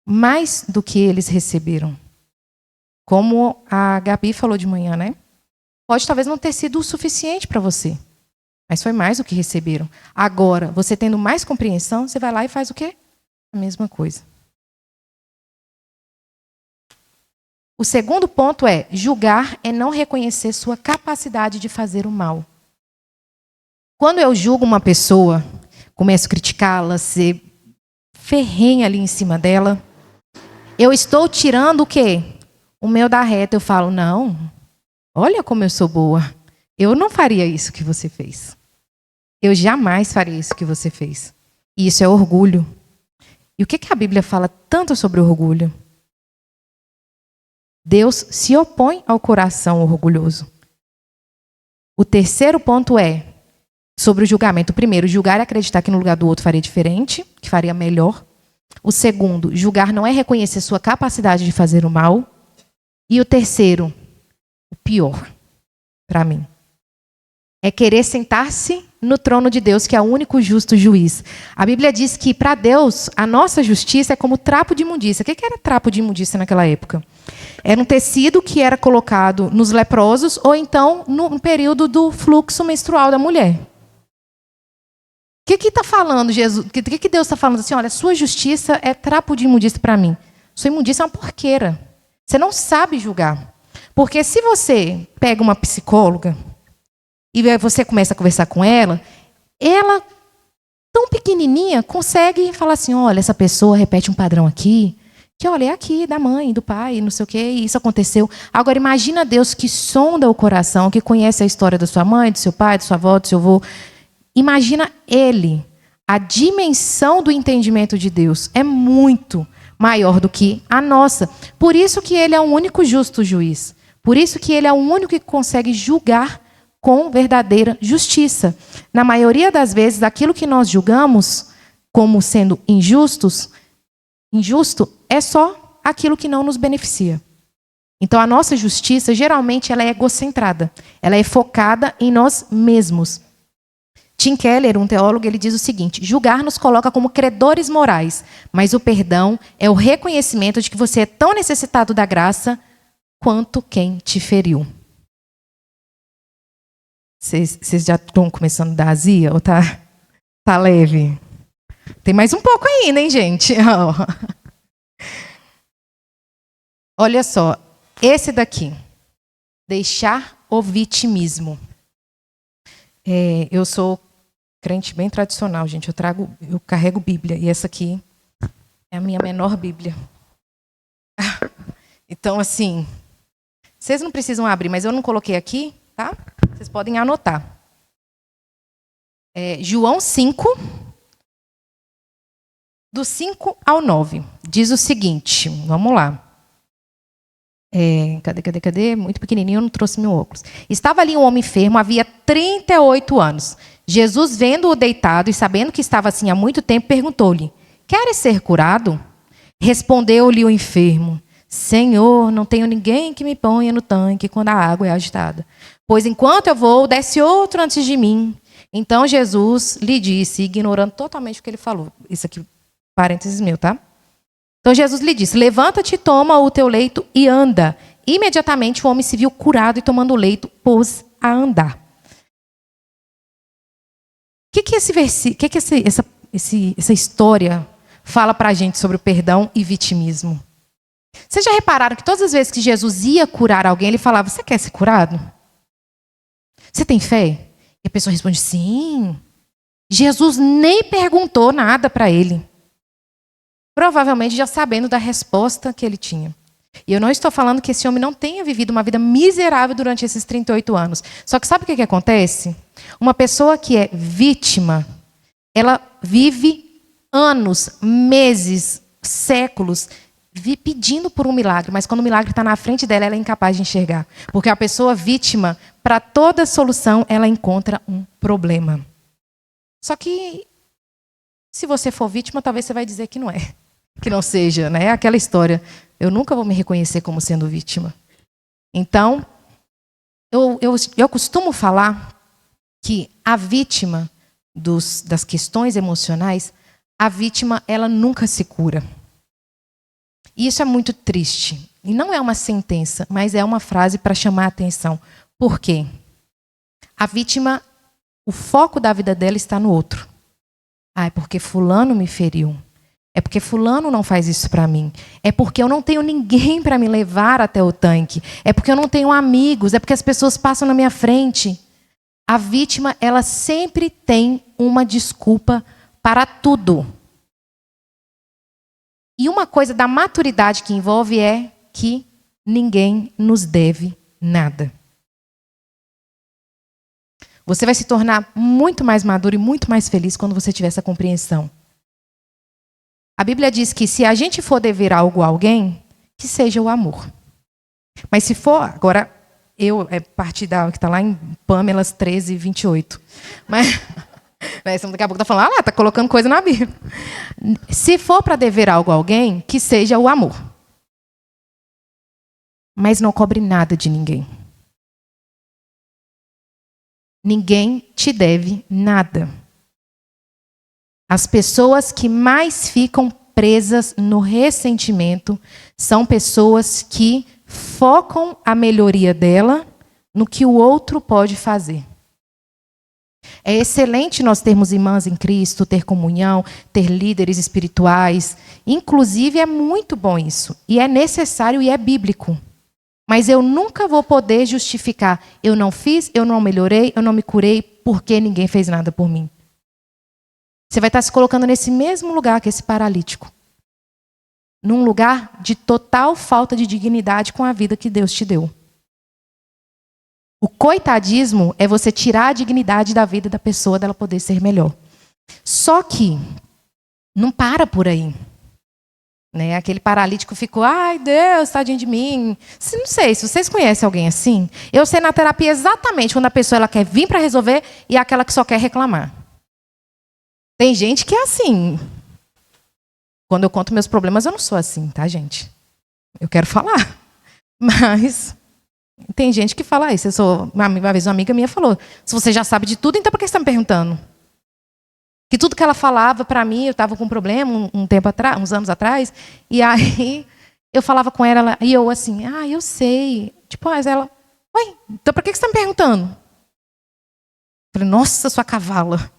S1: mais do que eles receberam. Como a Gabi falou de manhã, né? Pode talvez não ter sido o suficiente para você, mas foi mais do que receberam. Agora, você tendo mais compreensão, você vai lá e faz o quê? A mesma coisa. O segundo ponto é, julgar é não reconhecer sua capacidade de fazer o mal. Quando eu julgo uma pessoa, começo a criticá-la, ser ferrenha ali em cima dela, eu estou tirando o quê? O meu da reta. Eu falo, não, olha como eu sou boa. Eu não faria isso que você fez. Eu jamais faria isso que você fez. E isso é orgulho. E o que a Bíblia fala tanto sobre orgulho? Deus se opõe ao coração orgulhoso. O terceiro ponto é sobre o julgamento. O primeiro, julgar é acreditar que no lugar do outro faria diferente, que faria melhor. O segundo, julgar não é reconhecer sua capacidade de fazer o mal. E o terceiro, o pior, para mim, é querer sentar-se no trono de Deus, que é o único justo juiz. A Bíblia diz que, para Deus, a nossa justiça é como trapo de imundícia. O que era trapo de imundícia naquela época? Era um tecido que era colocado nos leprosos ou então no período do fluxo menstrual da mulher. O que está falando Jesus? O que Deus está falando assim? Olha, sua justiça é trapo de imundícia para mim. Sua imundícia é uma porqueira. Você não sabe julgar. Porque se você pega uma psicóloga e você começa a conversar com ela, tão pequenininha, consegue falar assim, olha, essa pessoa repete um padrão aqui, que olha, é aqui, da mãe, do pai, não sei o quê, e isso aconteceu. Agora, imagina Deus que sonda o coração, que conhece a história da sua mãe, do seu pai, da sua avó, do seu avô. Imagina ele. A dimensão do entendimento de Deus é muito maior do que a nossa. Por isso que ele é o único justo juiz. Por isso que ele é o único que consegue julgar com verdadeira justiça. Na maioria das vezes, aquilo que nós julgamos como sendo injusto é só aquilo que não nos beneficia. Então, a nossa justiça, geralmente, ela é egocentrada. Ela é focada em nós mesmos. Tim Keller, um teólogo, ele diz o seguinte, julgar nos coloca como credores morais, mas o perdão é o reconhecimento de que você é tão necessitado da graça quanto quem te feriu. Vocês já estão começando a dar azia ou tá leve? Tem mais um pouco ainda, hein, gente? Olha só, esse daqui, deixar o vitimismo. Eu sou crente bem tradicional, gente. Eu carrego Bíblia e essa aqui é a minha menor Bíblia. Então, assim, vocês não precisam abrir, mas eu não coloquei aqui, tá? Vocês podem anotar. João 5, do 5 ao 9, diz o seguinte, vamos lá. Cadê? Muito pequenininho, eu não trouxe meu óculos. Estava ali um homem enfermo, havia 38 anos. Jesus, vendo-o deitado e sabendo que estava assim há muito tempo, perguntou-lhe, queres ser curado? Respondeu-lhe o enfermo, Senhor, não tenho ninguém que me ponha no tanque quando a água é agitada. Pois enquanto eu vou, desce outro antes de mim. Então Jesus lhe disse, ignorando totalmente o que ele falou. Isso aqui, parênteses meu, tá? Então Jesus lhe disse, levanta-te, toma o teu leito e anda. Imediatamente o homem se viu curado e tomando o leito, pôs a andar. O que essa história fala para a gente sobre o perdão e vitimismo? Vocês já repararam que todas as vezes que Jesus ia curar alguém, ele falava, você quer ser curado? Você tem fé? E a pessoa responde, sim. Jesus nem perguntou nada para ele. Provavelmente já sabendo da resposta que ele tinha. E eu não estou falando que esse homem não tenha vivido uma vida miserável durante esses 38 anos. Só que sabe o que acontece? Uma pessoa que é vítima, ela vive anos, meses, séculos, pedindo por um milagre. Mas quando o milagre está na frente dela, ela é incapaz de enxergar. Porque a pessoa vítima, para toda solução, ela encontra um problema. Só que Se você for vítima, talvez você vai dizer que não é. Que não seja, né? Aquela história. Eu nunca vou me reconhecer como sendo vítima. Então, eu costumo falar que a vítima das questões emocionais, a vítima, ela nunca se cura. E isso é muito triste. E não é uma sentença, mas é uma frase para chamar a atenção. Por quê? A vítima, o foco da vida dela está no outro. Ah, é porque fulano me feriu. É porque fulano não faz isso para mim. É porque eu não tenho ninguém para me levar até o tanque. É porque eu não tenho amigos. É porque as pessoas passam na minha frente. A vítima, ela sempre tem uma desculpa para tudo. E uma coisa da maturidade que envolve é que ninguém nos deve nada. Você vai se tornar muito mais maduro e muito mais feliz quando você tiver essa compreensão. A Bíblia diz que se a gente for dever algo a alguém, que seja o amor. Mas se for, agora, é parte da que está lá em Pâmelas 13, 28. Mas daqui a pouco está falando, está colocando coisa na Bíblia. Se for para dever algo a alguém, que seja o amor. Mas não cobre nada de ninguém. Ninguém te deve nada. As pessoas que mais ficam presas no ressentimento são pessoas que focam a melhoria dela no que o outro pode fazer. É excelente nós termos irmãs em Cristo, ter comunhão, ter líderes espirituais. Inclusive, é muito bom isso. E é necessário e é bíblico. Mas eu nunca vou poder justificar. Eu não fiz, eu não melhorei, eu não me curei porque ninguém fez nada por mim. Você vai estar se colocando nesse mesmo lugar que esse paralítico. Num lugar de total falta de dignidade com a vida que Deus te deu. O coitadismo é você tirar a dignidade da vida da pessoa, dela poder ser melhor. Só que não para por aí. Né? Aquele paralítico ficou, ai Deus, tadinho de mim. Não sei, se vocês conhecem alguém assim, eu sei na terapia exatamente quando a pessoa ela quer vir para resolver e aquela que só quer reclamar. Tem gente que é assim. Quando eu conto meus problemas, eu não sou assim, tá, gente? Eu quero falar. Mas tem gente que fala isso. Uma vez uma amiga minha falou, se você já sabe de tudo, então por que você está me perguntando? Que tudo que ela falava para mim, eu estava com um problema um tempo atrás, uns anos atrás, e aí eu falava com ela, e eu assim, eu sei. Tipo, mas ela, ué, então por que você está me perguntando? Eu falei, nossa, sua cavala.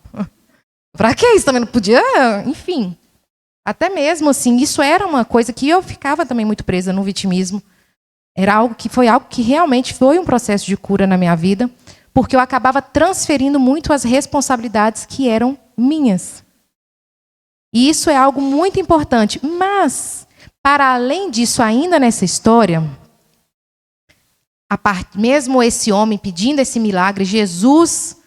S1: Para que isso? Também não podia? Enfim. Até mesmo assim, isso era uma coisa que eu ficava também muito presa no vitimismo. Foi algo que realmente foi um processo de cura na minha vida, porque eu acabava transferindo muito as responsabilidades que eram minhas. E isso é algo muito importante. Mas, para além disso, ainda nessa história, mesmo esse homem pedindo esse milagre, Jesus,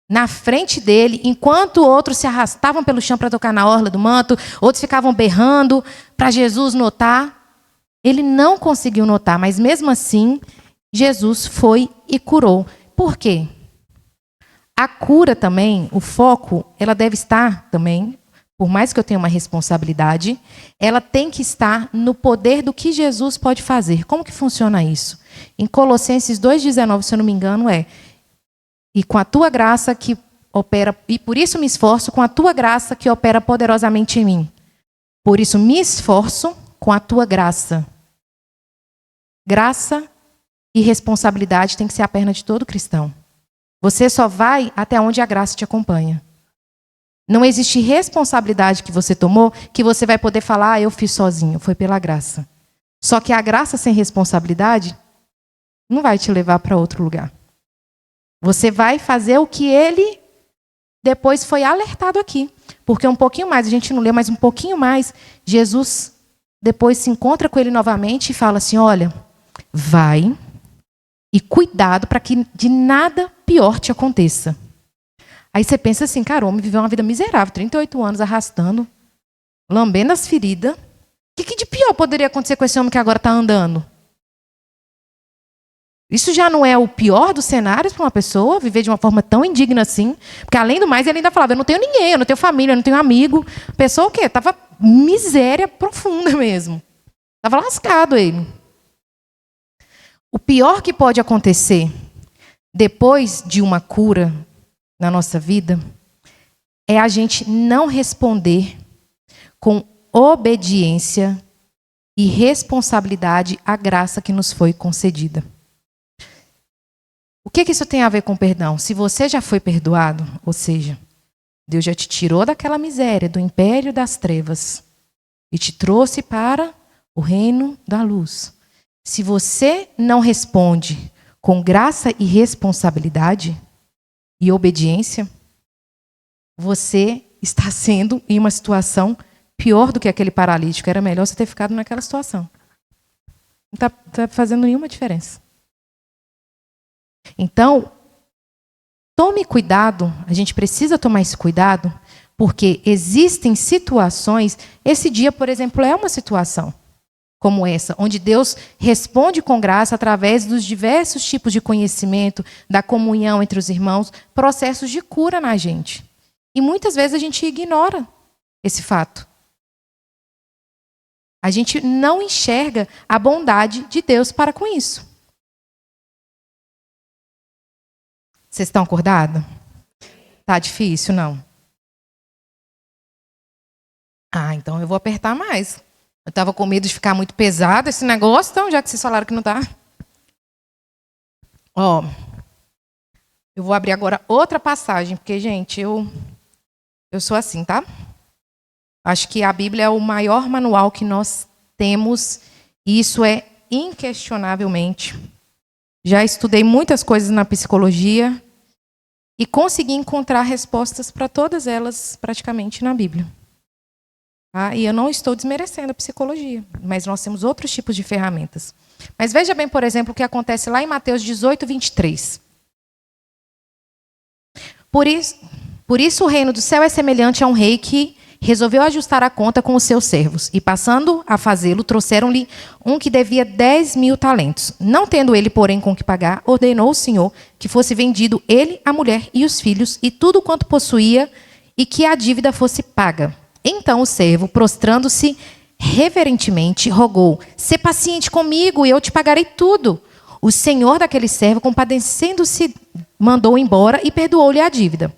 S1: na frente dele, enquanto outros se arrastavam pelo chão para tocar na orla do manto, outros ficavam berrando para Jesus notar, ele não conseguiu notar, mas mesmo assim, Jesus foi e curou. Por quê? A cura também, o foco, ela deve estar também, por mais que eu tenha uma responsabilidade, ela tem que estar no poder do que Jesus pode fazer. Como que funciona isso? Em Colossenses 2,19, se eu não me engano, e com a tua graça que opera, e por isso me esforço com a tua graça que opera poderosamente em mim. Por isso me esforço com a tua graça. Graça e responsabilidade tem que ser a perna de todo cristão. Você só vai até onde a graça te acompanha. Não existe responsabilidade que você tomou que você vai poder falar, eu fiz sozinho, foi pela graça. Só que a graça sem responsabilidade não vai te levar para outro lugar. Você vai fazer o que ele depois foi alertado aqui. Porque um pouquinho mais, a gente não lê, mas um pouquinho mais, Jesus depois se encontra com ele novamente e fala assim, olha, vai e cuidado para que de nada pior te aconteça. Aí você pensa assim, cara, o homem viveu uma vida miserável, 38 anos arrastando, lambendo as feridas. O que de pior poderia acontecer com esse homem que agora está andando? Isso já não é o pior dos cenários para uma pessoa, viver de uma forma tão indigna assim? Porque, além do mais, ele ainda falava, eu não tenho ninguém, eu não tenho família, eu não tenho amigo. A pessoa o quê? Estava miséria profunda mesmo. Estava lascado ele. O pior que pode acontecer depois de uma cura na nossa vida é a gente não responder com obediência e responsabilidade à graça que nos foi concedida. O que isso tem a ver com perdão? Se você já foi perdoado, ou seja, Deus já te tirou daquela miséria, do império das trevas, e te trouxe para o reino da luz. Se você não responde com graça e responsabilidade e obediência, você está sendo em uma situação pior do que aquele paralítico. Era melhor você ter ficado naquela situação. Não está fazendo nenhuma diferença. Então, tome cuidado, a gente precisa tomar esse cuidado, porque existem situações, esse dia, por exemplo, é uma situação como essa, onde Deus responde com graça através dos diversos tipos de conhecimento, da comunhão entre os irmãos, processos de cura na gente. E muitas vezes a gente ignora esse fato. A gente não enxerga a bondade de Deus para com isso. Vocês estão acordados? Tá difícil, não? Então eu vou apertar mais. Eu estava com medo de ficar muito pesado esse negócio, então, já que vocês falaram que não tá. Eu vou abrir agora outra passagem, porque, gente, eu sou assim, tá? Acho que a Bíblia é o maior manual que nós temos, e isso é inquestionavelmente. Já estudei muitas coisas na psicologia e consegui encontrar respostas para todas elas praticamente na Bíblia. E eu não estou desmerecendo a psicologia, mas nós temos outros tipos de ferramentas. Mas veja bem, por exemplo, o que acontece lá em Mateus 18, 23. Por isso o reino do céu é semelhante a um rei que resolveu ajustar a conta com os seus servos. E passando a fazê-lo, trouxeram-lhe um que devia 10.000 talentos. Não tendo ele, porém, com que pagar, ordenou o Senhor que fosse vendido ele, a mulher e os filhos, e tudo quanto possuía, e que a dívida fosse paga. Então o servo, prostrando-se reverentemente, rogou: "Sê paciente comigo e eu te pagarei tudo." O senhor daquele servo, compadecendo-se, mandou embora e perdoou-lhe a dívida.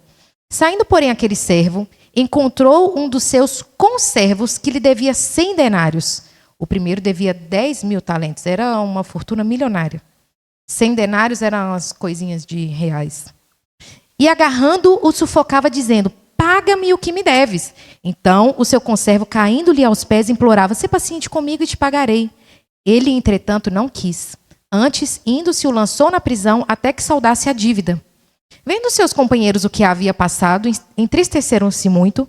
S1: Saindo, porém, aquele servo, encontrou um dos seus conservos que lhe devia 100 denários. O primeiro devia 10.000 talentos. Era uma fortuna milionária. 100 denários eram umas coisinhas de reais. E agarrando, o sufocava, dizendo: "Paga-me o que me deves." Então o seu conservo, caindo-lhe aos pés, implorava: "Sê paciente comigo e te pagarei." Ele, entretanto, não quis. Antes, indo-se, o lançou na prisão até que saudasse a dívida. Vendo seus companheiros o que havia passado, entristeceram-se muito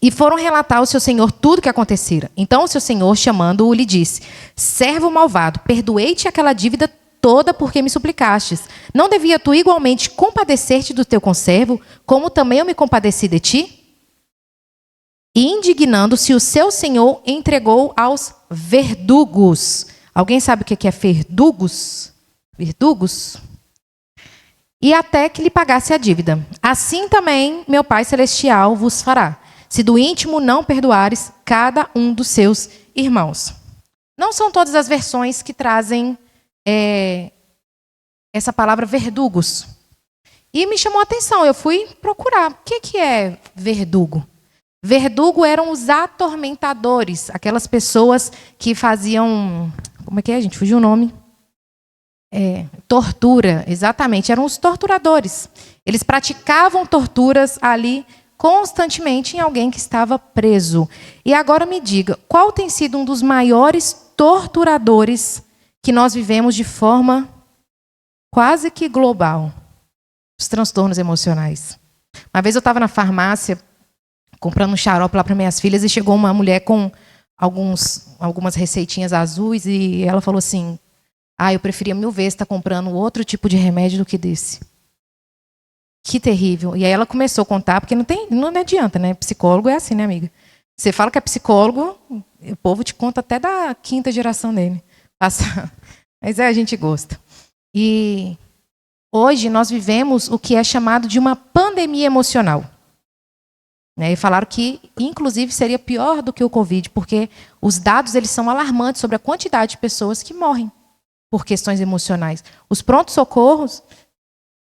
S1: e foram relatar ao seu senhor tudo o que acontecera. Então o seu senhor, chamando-o, lhe disse: "Servo malvado, perdoei-te aquela dívida toda porque me suplicastes. Não devia tu igualmente compadecer-te do teu conservo, como também eu me compadeci de ti?" E, indignando-se, o seu senhor entregou aos verdugos. Alguém sabe o que é verdugos? Verdugos? E até que lhe pagasse a dívida. Assim também meu Pai Celestial vos fará, se do íntimo não perdoares cada um dos seus irmãos. Não são todas as versões que trazem essa palavra verdugos. E me chamou a atenção, eu fui procurar. O que é verdugo? Verdugo eram os atormentadores, aquelas pessoas que faziam... Como é que é, gente? Fugiu o nome. Tortura, exatamente. Eram os torturadores. Eles praticavam torturas ali constantemente em alguém que estava preso. E agora me diga, qual tem sido um dos maiores torturadores que nós vivemos de forma quase que global? Os transtornos emocionais. Uma vez eu estava na farmácia comprando um xarope lá para minhas filhas e chegou uma mulher com algumas receitinhas azuis e ela falou assim: eu preferia 1000 vezes estar comprando outro tipo de remédio do que desse. Que terrível. E aí ela começou a contar, porque não adianta, né? Psicólogo é assim, né, amiga? Você fala que é psicólogo, o povo te conta até da 5ª geração dele. Mas a gente gosta. E hoje nós vivemos o que é chamado de uma pandemia emocional. E falaram que, inclusive, seria pior do que o Covid, porque os dados eles são alarmantes sobre a quantidade de pessoas que morrem por questões emocionais. Os prontos-socorros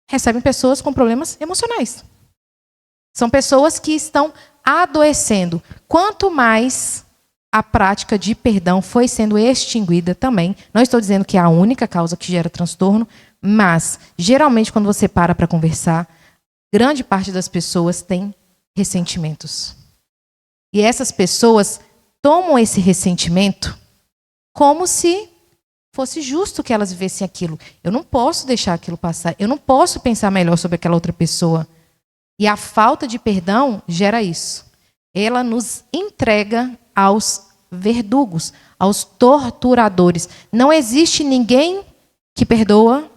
S1: recebem pessoas com problemas emocionais. São pessoas que estão adoecendo. Quanto mais a prática de perdão foi sendo extinguida também, não estou dizendo que é a única causa que gera transtorno, mas, geralmente, quando você para conversar, grande parte das pessoas tem ressentimentos. E essas pessoas tomam esse ressentimento como se fosse justo que elas vivessem aquilo. Eu não posso deixar aquilo passar. Eu não posso pensar melhor sobre aquela outra pessoa. E a falta de perdão gera isso. Ela nos entrega aos verdugos, aos torturadores. Não existe ninguém que perdoa,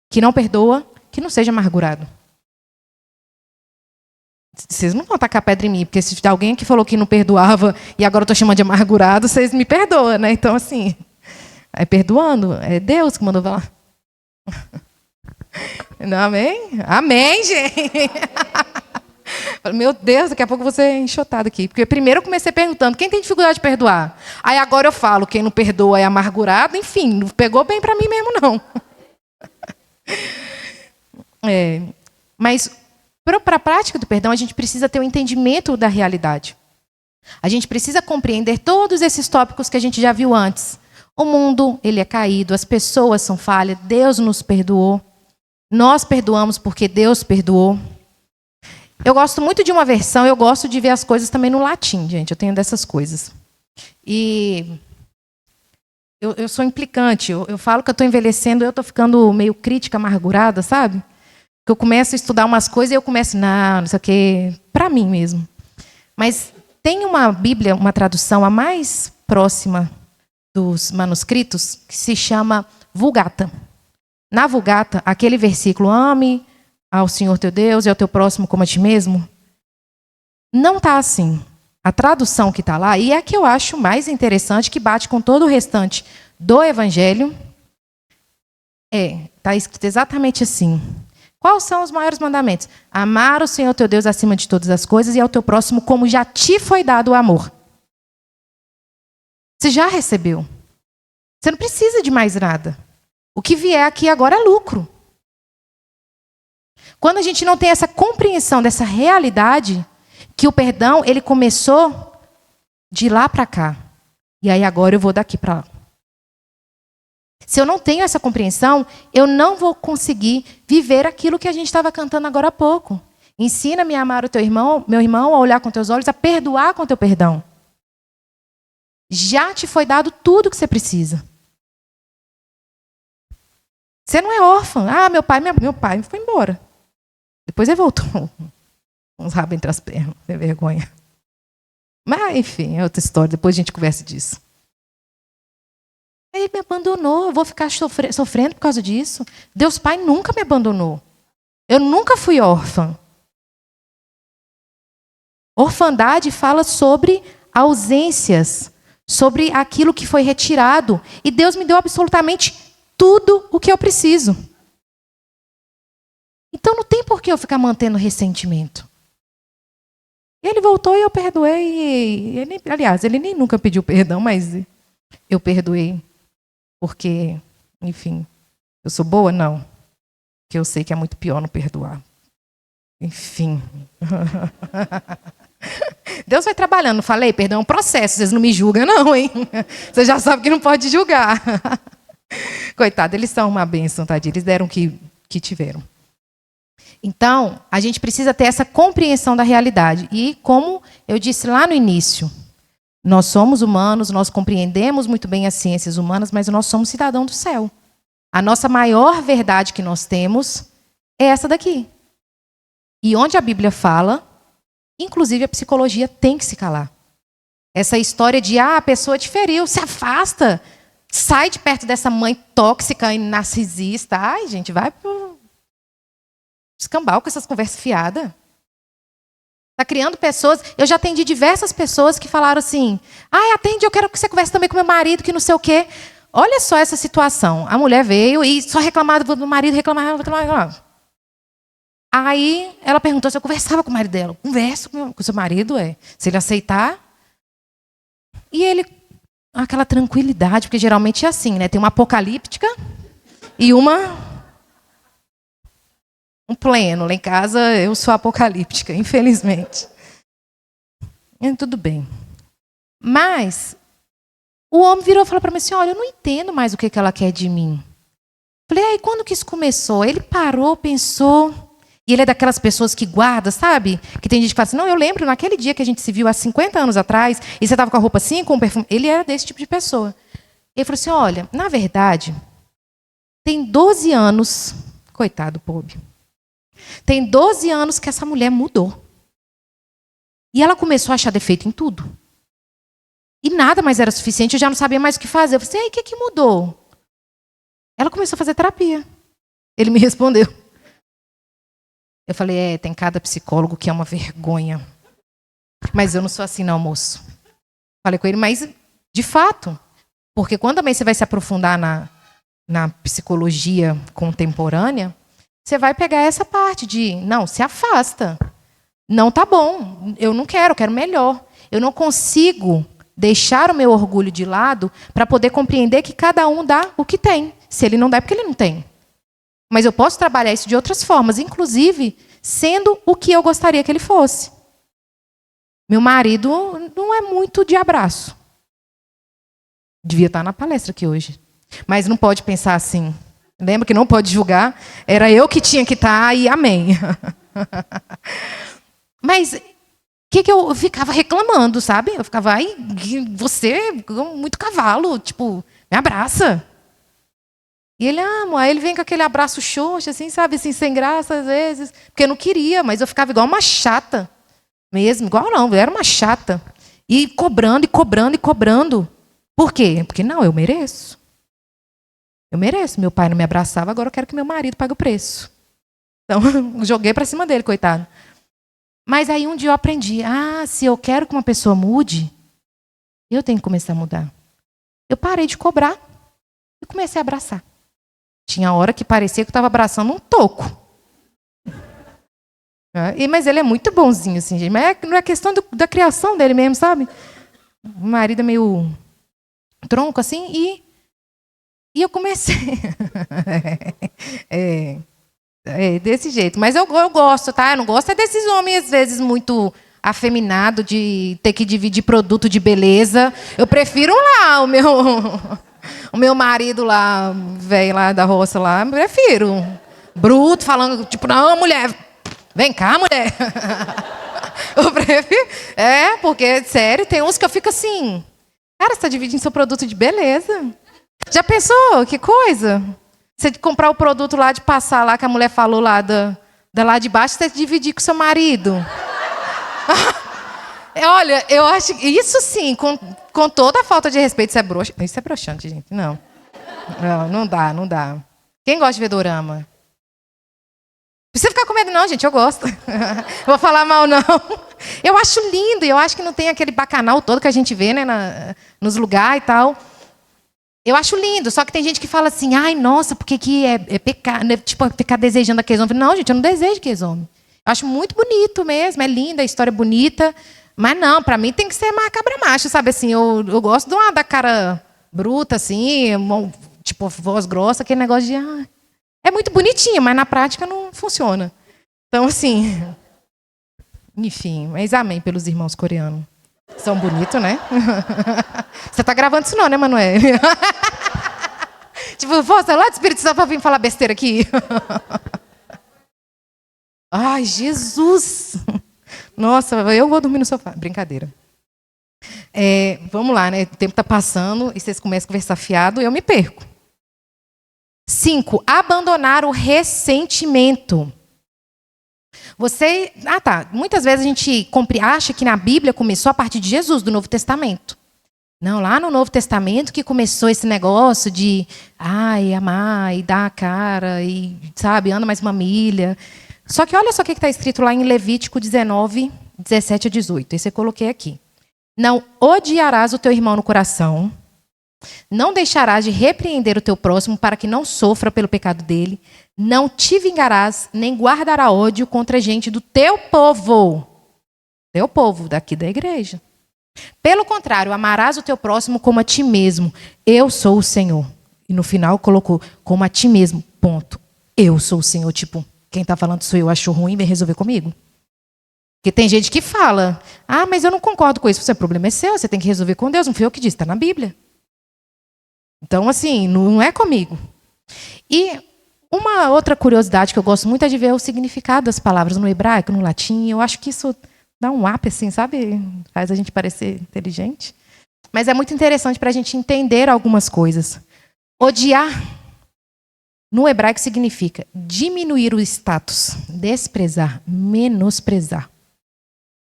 S1: que não perdoa, que não seja amargurado. Vocês não vão tacar pedra em mim, porque se alguém que falou que não perdoava e agora eu estou chamando de amargurado, vocês me perdoam, né? Então, assim, perdoando, é Deus que mandou falar. Não, amém? Amém, gente! Meu Deus, daqui a pouco eu vou ser enxotada aqui. Porque primeiro eu comecei perguntando, quem tem dificuldade de perdoar? Aí agora eu falo, quem não perdoa é amargurado. Enfim, não pegou bem para mim mesmo, não. Mas para a prática do perdão, a gente precisa ter um entendimento da realidade. A gente precisa compreender todos esses tópicos que a gente já viu antes. O mundo, ele é caído, as pessoas são falhas, Deus nos perdoou. Nós perdoamos porque Deus perdoou. Eu gosto muito de uma versão, eu gosto de ver as coisas também no latim, gente. Eu tenho dessas coisas. E eu sou implicante, eu falo que eu estou envelhecendo, eu estou ficando meio crítica, amargurada, sabe? Que eu começo a estudar umas coisas e eu começo, não sei o quê, para mim mesmo. Mas tem uma Bíblia, uma tradução a mais próxima dos manuscritos, que se chama Vulgata. Na Vulgata, aquele versículo, ame ao Senhor teu Deus e ao teu próximo como a ti mesmo, não está assim. A tradução que está lá, e é a que eu acho mais interessante, que bate com todo o restante do Evangelho, está escrito exatamente assim. Quais são os maiores mandamentos? Amar o Senhor teu Deus acima de todas as coisas e ao teu próximo como já te foi dado o amor. Você já recebeu. Você não precisa de mais nada. O que vier aqui agora é lucro. Quando a gente não tem essa compreensão dessa realidade, que o perdão ele começou de lá para cá. E aí agora eu vou daqui para lá. Se eu não tenho essa compreensão, eu não vou conseguir viver aquilo que a gente estava cantando agora há pouco. Ensina-me a amar o teu irmão, meu irmão, a olhar com teus olhos, a perdoar com teu perdão. Já te foi dado tudo que você precisa. Você não é órfã. Ah, meu pai foi embora. Depois ele voltou. Uns rabos entre as pernas, sem vergonha. Mas, enfim, é outra história. Depois a gente conversa disso. Ele me abandonou, eu vou ficar sofrendo por causa disso. Deus Pai nunca me abandonou. Eu nunca fui órfã. Orfandade fala sobre ausências, sobre aquilo que foi retirado. E Deus me deu absolutamente tudo o que eu preciso. Então não tem por que eu ficar mantendo ressentimento. Ele voltou e eu perdoei. Ele nem nunca pediu perdão, mas eu perdoei. Porque, enfim, eu sou boa? Não. Porque eu sei que é muito pior não perdoar. Enfim. Deus vai trabalhando, não falei? Perdão é um processo, vocês não me julgam não, hein? Você já sabe que não pode julgar. Coitado, eles são uma bênção, tadinho. Eles deram o que tiveram. Então, a gente precisa ter essa compreensão da realidade. E, como eu disse lá no início, nós somos humanos, nós compreendemos muito bem as ciências humanas, mas nós somos cidadãos do céu. A nossa maior verdade que nós temos é essa daqui. E onde a Bíblia fala, inclusive a psicologia tem que se calar. Essa história de, a pessoa te feriu, se afasta, sai de perto dessa mãe tóxica e narcisista. Ai, gente, vai pro escambau com essas conversas fiadas. Está criando pessoas. Eu já atendi diversas pessoas que falaram assim: atende, eu quero que você converse também com meu marido, que não sei o quê. olha só essa situação. A mulher veio e só reclamava do marido, reclamava. Aí ela perguntou se eu conversava com o marido dela. Converso com o seu marido, se ele aceitar. E ele, aquela tranquilidade, porque geralmente é assim, né? Tem uma apocalíptica e um pleno. Lá em casa eu sou apocalíptica, infelizmente. Tudo bem. Mas o homem virou e falou para mim assim, olha, eu não entendo mais o que ela quer de mim. Falei, aí quando que isso começou? Ele parou, pensou, e ele é daquelas pessoas que guarda, sabe? Que tem gente que fala assim, não, eu lembro naquele dia que a gente se viu há 50 anos atrás, e você estava com a roupa assim, com o perfume. Ele era desse tipo de pessoa. Ele falou assim, olha, na verdade, tem 12 anos, coitado, pobre, tem 12 anos que essa mulher mudou. E ela começou a achar defeito em tudo. E nada mais era suficiente, eu já não sabia mais o que fazer. Eu falei assim, o que mudou? Ela começou a fazer terapia. Ele me respondeu. Eu falei, tem cada psicólogo que é uma vergonha. Mas eu não sou assim não, moço. Falei com ele, mas de fato, porque quando também você vai se aprofundar na psicologia contemporânea, você vai pegar essa parte de, não, se afasta. Não tá bom, eu não quero, eu quero melhor. Eu não consigo deixar o meu orgulho de lado para poder compreender que cada um dá o que tem. Se ele não dá, é porque ele não tem. Mas eu posso trabalhar isso de outras formas, inclusive sendo o que eu gostaria que ele fosse. Meu marido não é muito de abraço. Devia estar na palestra aqui hoje. Mas não pode pensar assim. Lembra que não pode julgar? Era eu que tinha que estar e amém. Mas que eu ficava reclamando, sabe? Eu ficava, ai, você é muito cavalo, tipo, me abraça. E ele, aí ele vem com aquele abraço xoxo, assim, sabe, assim, sem graça às vezes, porque eu não queria, mas eu ficava igual uma chata mesmo, igual não, eu era uma chata. E cobrando, e cobrando, e cobrando. Por quê? Porque não, eu mereço. Eu mereço. Meu pai não me abraçava, agora eu quero que meu marido pague o preço. Então, joguei para cima dele, coitado. Mas aí um dia eu aprendi, se eu quero que uma pessoa mude, eu tenho que começar a mudar. Eu parei de cobrar e comecei a abraçar. Tinha hora que parecia que eu estava abraçando um toco. Mas ele é muito bonzinho, assim, gente. Mas não é questão da criação dele mesmo, sabe? O marido é meio tronco, assim, e eu comecei. Desse jeito. Mas eu gosto, tá? Eu não gosto desses homens, às vezes, muito afeminados, de ter que dividir produto de beleza. Eu prefiro lá o meu marido lá, velho lá da roça lá, eu prefiro. Bruto, falando, tipo, não, mulher, vem cá, mulher. Eu prefiro. Porque, sério, tem uns que eu fico assim, cara, você está dividindo seu produto de beleza? Já pensou? Que coisa? Você comprar o produto lá de passar lá, que a mulher falou lá da lá de baixo, você dividir com seu marido. Olha, eu acho que isso sim, com toda a falta de respeito, isso é broxante, gente. Não, não dá. Quem gosta de ver dorama? Não precisa ficar com medo não, gente, eu gosto. Vou falar mal não. Eu acho lindo, eu acho que não tem aquele bacanal todo que a gente vê, né, nos lugares e tal. Eu acho lindo, só que tem gente que fala assim, ai, nossa, porque que é pecado, né? Tipo, ficar desejando aqueles homens. Não, gente, eu não desejo aqueles homens. Eu acho muito bonito mesmo, é linda, a história é bonita. Mas não, pra mim tem que ser mais cabra macho, sabe? Assim, eu gosto da cara bruta, assim, tipo, voz grossa, aquele negócio de... é muito bonitinho, mas na prática não funciona. Então, assim... Enfim, mas amém pelos irmãos coreanos. São bonitos, né? Você tá gravando isso não, né, Manoel? Tipo, você lá do Espírito Santo pra vir falar besteira aqui? Ai, Jesus! Nossa, eu vou dormir no sofá. Brincadeira. Vamos lá, né? O tempo está passando e vocês começam a conversar fiado e eu me perco. 5. Abandonar o ressentimento. Muitas vezes a gente acha que na Bíblia começou a partir de Jesus, do Novo Testamento. Não, lá no Novo Testamento que começou esse negócio de amar e dar a cara e, sabe, anda mais uma milha. Só que olha só o que está escrito lá em Levítico 19, 17 a 18. Esse eu coloquei aqui. Não odiarás o teu irmão no coração, Não deixarás de repreender o teu próximo para que não sofra pelo pecado dele. Não te vingarás, nem guardará ódio contra a gente do teu povo. Teu povo, daqui da igreja. Pelo contrário, amarás o teu próximo como a ti mesmo. Eu sou o Senhor. E no final colocou, como a ti mesmo, ponto. Eu sou o Senhor, tipo, quem está falando sou eu, achou ruim, vem resolver comigo. Porque tem gente que fala, mas eu não concordo com isso. O problema é seu, você tem que resolver com Deus. Não fui eu que disse, está na Bíblia. Então, assim, não é comigo. E uma outra curiosidade que eu gosto muito é de ver o significado das palavras no hebraico, no latim. Eu acho que isso dá um up, assim, sabe? Faz a gente parecer inteligente. Mas é muito interessante para a gente entender algumas coisas. Odiar, no hebraico, significa diminuir o status, desprezar, menosprezar.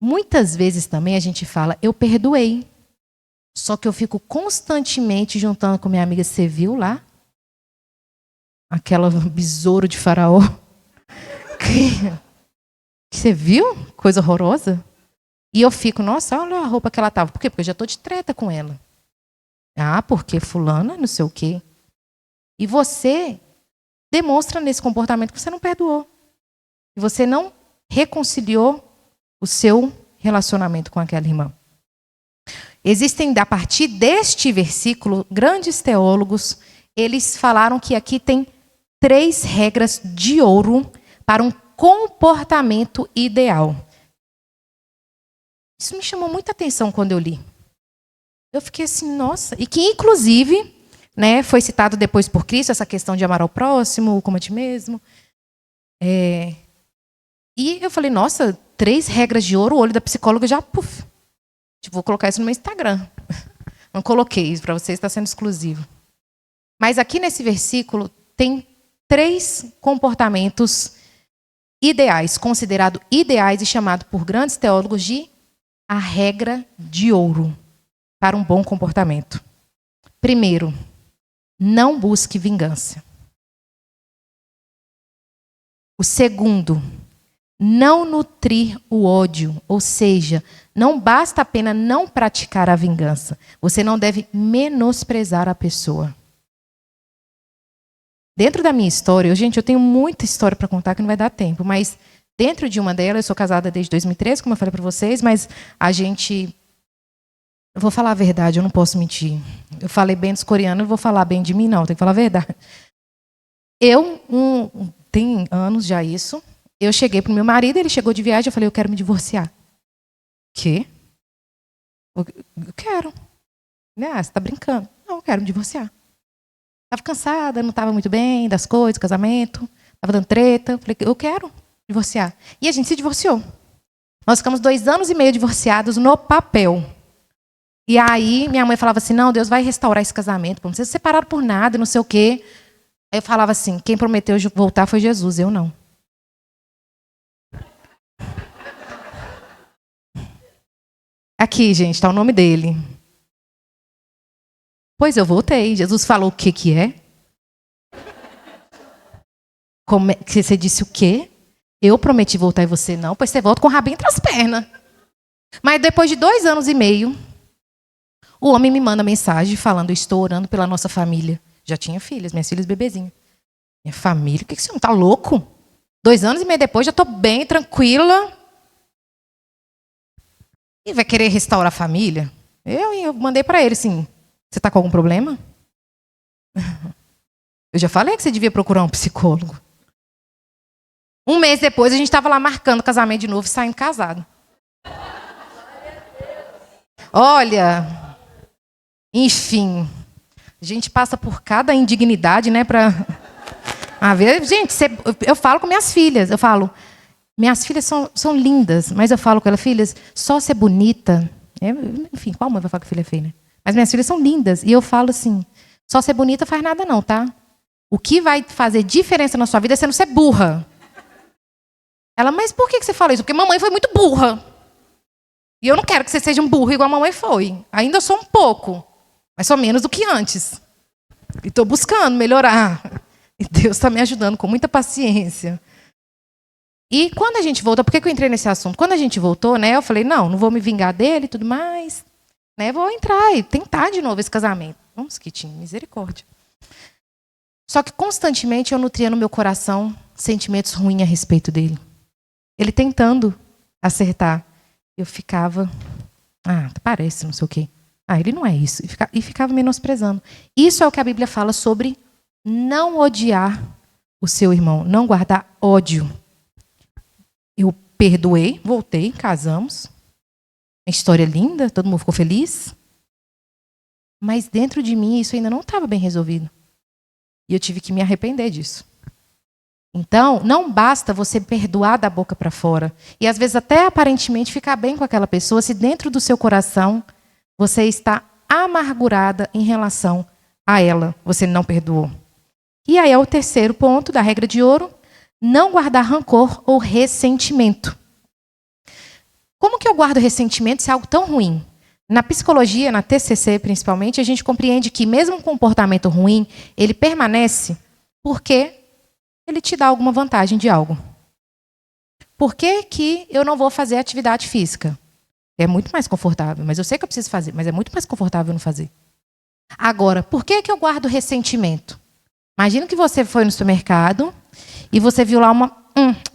S1: Muitas vezes também a gente fala, eu perdoei. Só que eu fico constantemente juntando com minha amiga, você viu lá? Aquela besouro de faraó. Você viu? Coisa horrorosa. E eu fico, nossa, olha a roupa que ela tava. Por quê? Porque eu já estou de treta com ela. Porque fulana, não sei o quê. E você demonstra nesse comportamento que você não perdoou. E você não reconciliou o seu relacionamento com aquela irmã. Existem, a partir deste versículo, grandes teólogos, eles falaram que aqui tem 3 regras de ouro para um comportamento ideal. Isso me chamou muita atenção quando eu li. Eu fiquei assim, nossa. E que, inclusive, né, foi citado depois por Cristo, essa questão de amar ao próximo, como a ti mesmo. E eu falei, nossa, 3 regras de ouro, o olho da psicóloga já, puf. Vou colocar isso no meu Instagram. Não coloquei, para vocês está sendo exclusivo. Mas aqui nesse versículo tem 3 comportamentos ideais, considerados ideais e chamados por grandes teólogos de a regra de ouro para um bom comportamento. Primeiro, não busque vingança. O segundo, não nutrir o ódio, ou seja, não basta apenas não praticar a vingança. Você não deve menosprezar a pessoa. Dentro da minha história, eu tenho muita história para contar que não vai dar tempo, mas dentro de uma delas, eu sou casada desde 2013, como eu falei para vocês, mas eu vou falar a verdade, eu não posso mentir. Eu falei bem dos coreanos, eu vou falar bem de mim, não, tem que falar a verdade. Tem anos já isso, eu cheguei para o meu marido, ele chegou de viagem, eu falei, eu quero me divorciar. Quê? Eu quero. Você está brincando? Não, eu quero me divorciar. Estava cansada, não estava muito bem das coisas, casamento, estava dando treta. Falei, eu quero divorciar. E a gente se divorciou. Nós ficamos 2 anos e meio divorciados no papel. E aí minha mãe falava assim, não, Deus vai restaurar esse casamento, não precisa se separar por nada, não sei o quê. Aí eu falava assim, quem prometeu voltar foi Jesus, eu não. Aqui, gente, está o nome dele. Pois eu voltei. Jesus falou o que é? Que você disse o quê? Eu prometi voltar e você não. Pois você volta com o rabinho entre as pernas. Mas depois de 2 anos e meio, o homem me manda mensagem falando, estou orando pela nossa família. Já tinha filhas, minhas filhas bebezinhas. Minha família? O que você não está louco? 2 anos e meio depois, já estou bem, tranquila. E vai querer restaurar a família? Eu mandei para ele assim, você está com algum problema? Eu já falei que você devia procurar um psicólogo. 1 mês depois, a gente estava lá marcando o casamento de novo, saindo casado. Olha, enfim, a gente passa por cada indignidade, né, para ver. Gente, eu falo com minhas filhas, eu falo, minhas filhas são lindas, mas eu falo com elas, filhas, só ser bonita, enfim, qual mãe vai falar que a filha é feia, né? Mas minhas filhas são lindas, e eu falo assim, só ser bonita faz nada não, tá? O que vai fazer diferença na sua vida é você não ser burra. Ela, mas por que você fala isso? Porque mamãe foi muito burra. E eu não quero que você seja um burro igual a mamãe foi. Ainda sou um pouco, mas sou menos do que antes. E estou buscando melhorar. E Deus está me ajudando com muita paciência. E quando a gente voltou, por que eu entrei nesse assunto? Quando a gente voltou, eu falei, não vou me vingar dele e tudo mais. Vou entrar e tentar de novo esse casamento. Um mosquitinho, misericórdia. Só que constantemente eu nutria no meu coração sentimentos ruins a respeito dele. Ele tentando acertar. Eu ficava, parece, não sei o quê. Ele não é isso. E ficava menosprezando. Isso é o que a Bíblia fala sobre não odiar o seu irmão, não guardar ódio. Eu perdoei, voltei, casamos. Uma história linda, todo mundo ficou feliz. Mas dentro de mim isso ainda não estava bem resolvido. E eu tive que me arrepender disso. Então, não basta você perdoar da boca para fora. E às vezes até aparentemente ficar bem com aquela pessoa, se dentro do seu coração você está amargurada em relação a ela. Você não perdoou. E aí é o terceiro ponto da regra de ouro. Não guardar rancor ou ressentimento. Como que eu guardo ressentimento se é algo tão ruim? Na psicologia, na TCC principalmente, a gente compreende que mesmo um comportamento ruim, ele permanece porque ele te dá alguma vantagem de algo. Por que que eu não vou fazer atividade física? É muito mais confortável, mas eu sei que eu preciso fazer, mas é muito mais confortável não fazer. Agora, por que que eu guardo ressentimento? Imagina que você foi no supermercado e você viu lá uma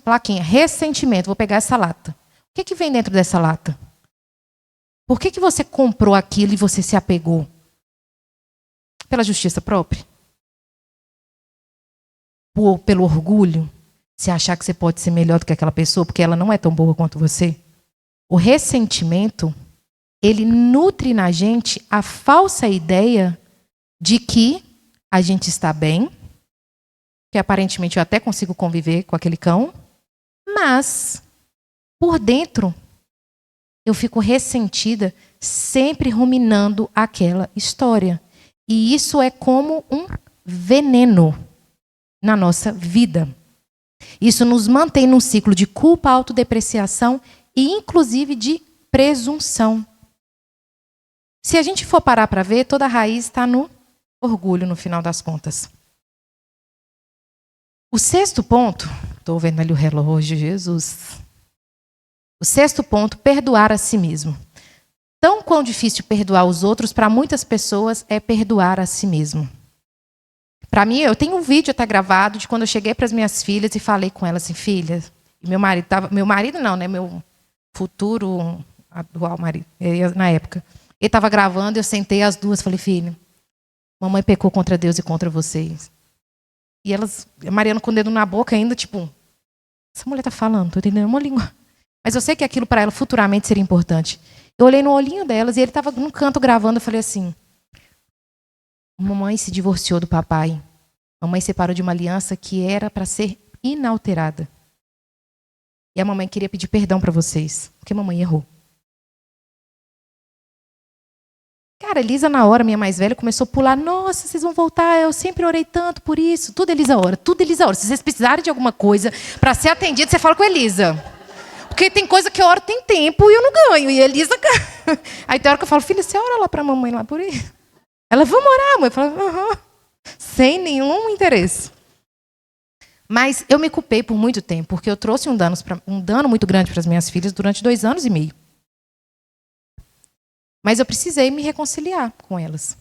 S1: plaquinha, ressentimento, vou pegar essa lata. O que que vem dentro dessa lata? Por que que você comprou aquilo e você se apegou? Pela justiça própria? Pelo orgulho? Se achar que você pode ser melhor do que aquela pessoa porque ela não é tão boa quanto você? O ressentimento, ele nutre na gente a falsa ideia de que a gente está bem, que aparentemente eu até consigo conviver com aquele cão, mas por dentro eu fico ressentida, sempre ruminando aquela história. E isso é como um veneno na nossa vida. Isso nos mantém num ciclo de culpa, autodepreciação e inclusive de presunção. Se a gente for parar para ver, toda a raiz está no orgulho, no final das contas. O sexto ponto, estou vendo ali o relógio, Jesus. O sexto ponto, perdoar a si mesmo. Tão quão difícil perdoar os outros, para muitas pessoas, é perdoar a si mesmo. Para mim, eu tenho um vídeo até gravado de quando eu cheguei para as minhas filhas e falei com elas assim, filhas, e meu marido não, né, meu futuro atual marido, na época. Ele estava gravando, eu sentei as duas, falei, filha, mamãe pecou contra Deus e contra vocês. E elas, a Mariana com o dedo na boca ainda, tipo, essa mulher está falando, estou entendendo uma língua. Mas eu sei que aquilo para ela futuramente seria importante. Eu olhei no olhinho delas e ele estava num canto gravando. Eu falei assim, mamãe se divorciou do papai. Mamãe separou de uma aliança que era para ser inalterada. E a mamãe queria pedir perdão para vocês, porque a mamãe errou. Cara, Elisa na hora, minha mais velha, começou a pular. Nossa, vocês vão voltar, eu sempre orei tanto por isso. Tudo Elisa ora, tudo Elisa ora. Se vocês precisarem de alguma coisa para ser atendido, você fala com a Elisa. Porque tem coisa que eu oro tem tempo e eu não ganho. E a Elisa... Aí tem hora que eu falo, filha, você ora lá para a mamãe lá por aí? Ela, vamos orar, mãe. Eu falo, sem nenhum interesse. Mas eu me culpei por muito tempo, porque eu trouxe um dano muito grande para as minhas filhas durante 2 anos e meio. Mas eu precisei me reconciliar com elas.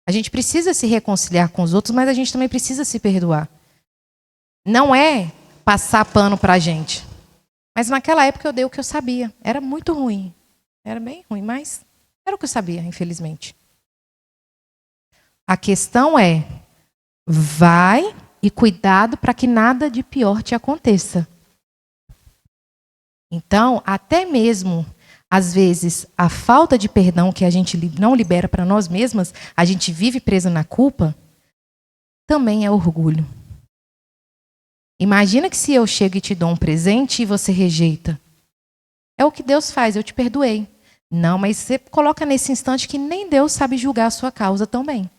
S1: A gente precisa se reconciliar com os outros, mas a gente também precisa se perdoar. Não é passar pano para a gente. Mas naquela época eu dei o que eu sabia. Era muito ruim. Era bem ruim, mas era o que eu sabia, infelizmente. A questão é, vai e cuidado para que nada de pior te aconteça. Então, até mesmo, às vezes, a falta de perdão que a gente não libera para nós mesmas, a gente vive presa na culpa, também é orgulho. Imagina que se eu chego e te dou um presente e você rejeita. É o que Deus faz, eu te perdoei. Não, mas você coloca nesse instante que nem Deus sabe julgar a sua causa também.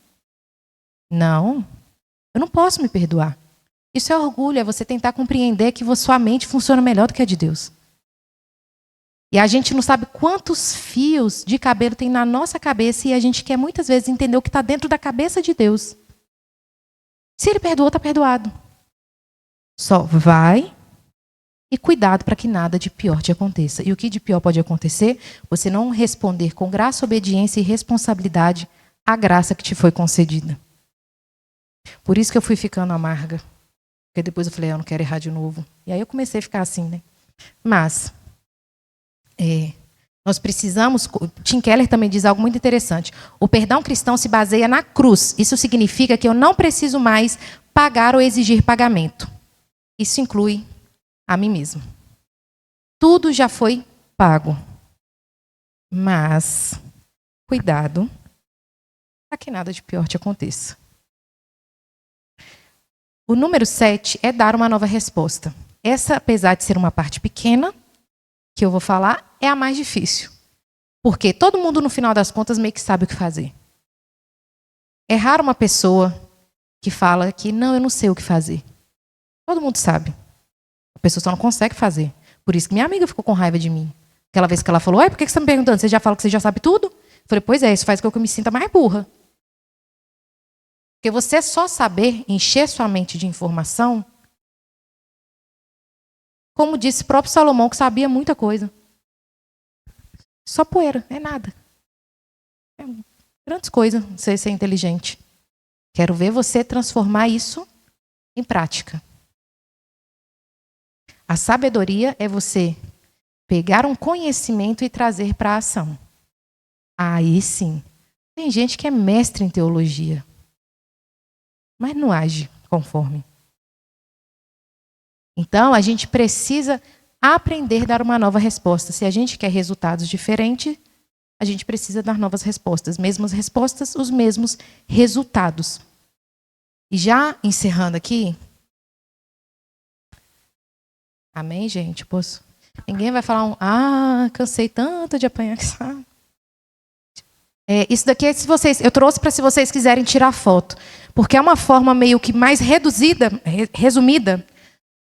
S1: Não, eu não posso me perdoar. Isso é orgulho, é você tentar compreender que sua mente funciona melhor do que a de Deus. E a gente não sabe quantos fios de cabelo tem na nossa cabeça e a gente quer muitas vezes entender o que está dentro da cabeça de Deus. Se Ele perdoou, está perdoado. Só vai e cuidado para que nada de pior te aconteça. E o que de pior pode acontecer? Você não responder com graça, obediência e responsabilidade a graça que te foi concedida. Por isso que eu fui ficando amarga. Porque depois eu falei, eu não quero errar de novo. E aí eu comecei a ficar assim, né? Mas, nós precisamos... Tim Keller também diz algo muito interessante. O perdão cristão se baseia na cruz. Isso significa que eu não preciso mais pagar ou exigir pagamento. Isso inclui a mim mesmo. Tudo já foi pago. Mas, cuidado, para que nada de pior te aconteça. O número 7 é dar uma nova resposta. Essa, apesar de ser uma parte pequena, que eu vou falar, é a mais difícil. Porque todo mundo, no final das contas, meio que sabe o que fazer. É raro uma pessoa que fala que, não, eu não sei o que fazer. Todo mundo sabe. A pessoa só não consegue fazer. Por isso que minha amiga ficou com raiva de mim. Aquela vez que ela falou, por que você está me perguntando? Você já fala que você já sabe tudo? Eu falei, pois é, isso faz com que eu me sinta mais burra. Porque você só saber encher sua mente de informação, como disse o próprio Salomão, que sabia muita coisa. Só poeira, é nada. É grandes coisas você ser inteligente. Quero ver você transformar isso em prática. A sabedoria é você pegar um conhecimento e trazer para a ação. Aí sim. Tem gente que é mestre em teologia, mas não age conforme. Então, a gente precisa aprender a dar uma nova resposta. Se a gente quer resultados diferentes, a gente precisa dar novas respostas. Mesmas respostas, os mesmos resultados. E já encerrando aqui... Amém, gente? Posso... Ninguém vai falar cansei tanto de apanhar. Isso daqui é eu trouxe para se vocês quiserem tirar foto. Porque é uma forma meio que mais reduzida, resumida,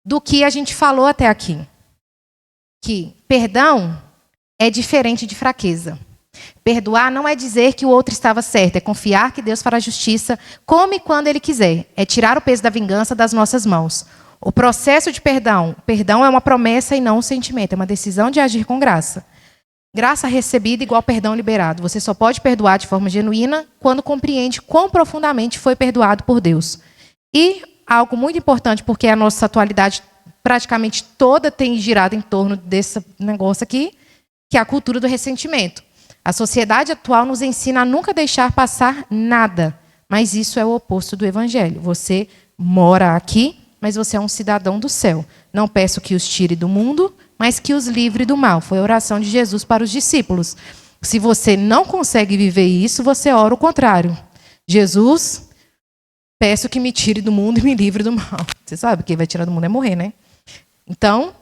S1: do que a gente falou até aqui. Que perdão é diferente de fraqueza. Perdoar não é dizer que o outro estava certo, é confiar que Deus fará justiça como e quando Ele quiser. É tirar o peso da vingança das nossas mãos. O processo de perdão é uma promessa e não um sentimento, é uma decisão de agir com graça. Graça recebida igual perdão liberado. Você só pode perdoar de forma genuína quando compreende quão profundamente foi perdoado por Deus. E algo muito importante, porque a nossa atualidade praticamente toda tem girado em torno desse negócio aqui, que é a cultura do ressentimento. A sociedade atual nos ensina a nunca deixar passar nada, mas isso é o oposto do evangelho. Você mora aqui, mas você é um cidadão do céu. Não peço que os tire do mundo, mas que os livre do mal. Foi a oração de Jesus para os discípulos. Se você não consegue viver isso, você ora o contrário. Jesus, peço que me tire do mundo e me livre do mal. Você sabe que quem vai tirar do mundo é morrer, né? Então,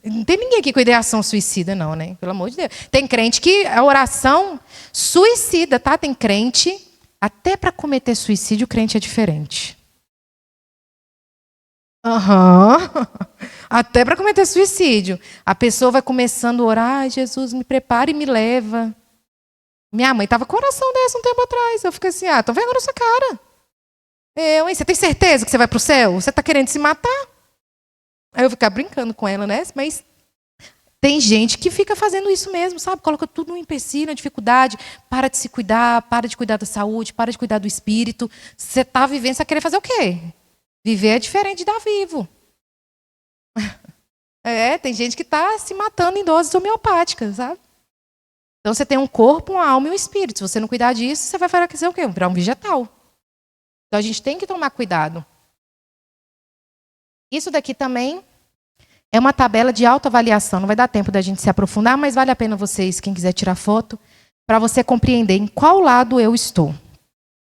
S1: não tem ninguém aqui com ideação suicida, não, né? Pelo amor de Deus. Tem crente que a oração suicida, tá? Tem crente, até para cometer suicídio, o crente é diferente. Até para cometer suicídio. A pessoa vai começando a orar, Jesus, me prepara e me leva. Minha mãe estava com oração dessa um tempo atrás. Eu fiquei assim, tô vendo na sua cara. Hein? Você tem certeza que você vai para o céu? Você está querendo se matar? Aí eu ficar brincando com ela, né? Mas tem gente que fica fazendo isso mesmo, sabe? Coloca tudo no empecilho, na dificuldade. Para de se cuidar, para de cuidar da saúde, para de cuidar do espírito. Você está vivendo, você vai querer fazer o quê? Viver é diferente de dar vivo. Tem gente que está se matando em doses homeopáticas, sabe? Então você tem um corpo, uma alma e um espírito. Se você não cuidar disso, você vai fazer o quê? Virar um vegetal. Então a gente tem que tomar cuidado. Isso daqui também é uma tabela de autoavaliação. Não vai dar tempo da gente se aprofundar, mas vale a pena vocês, quem quiser tirar foto, para você compreender em qual lado eu estou.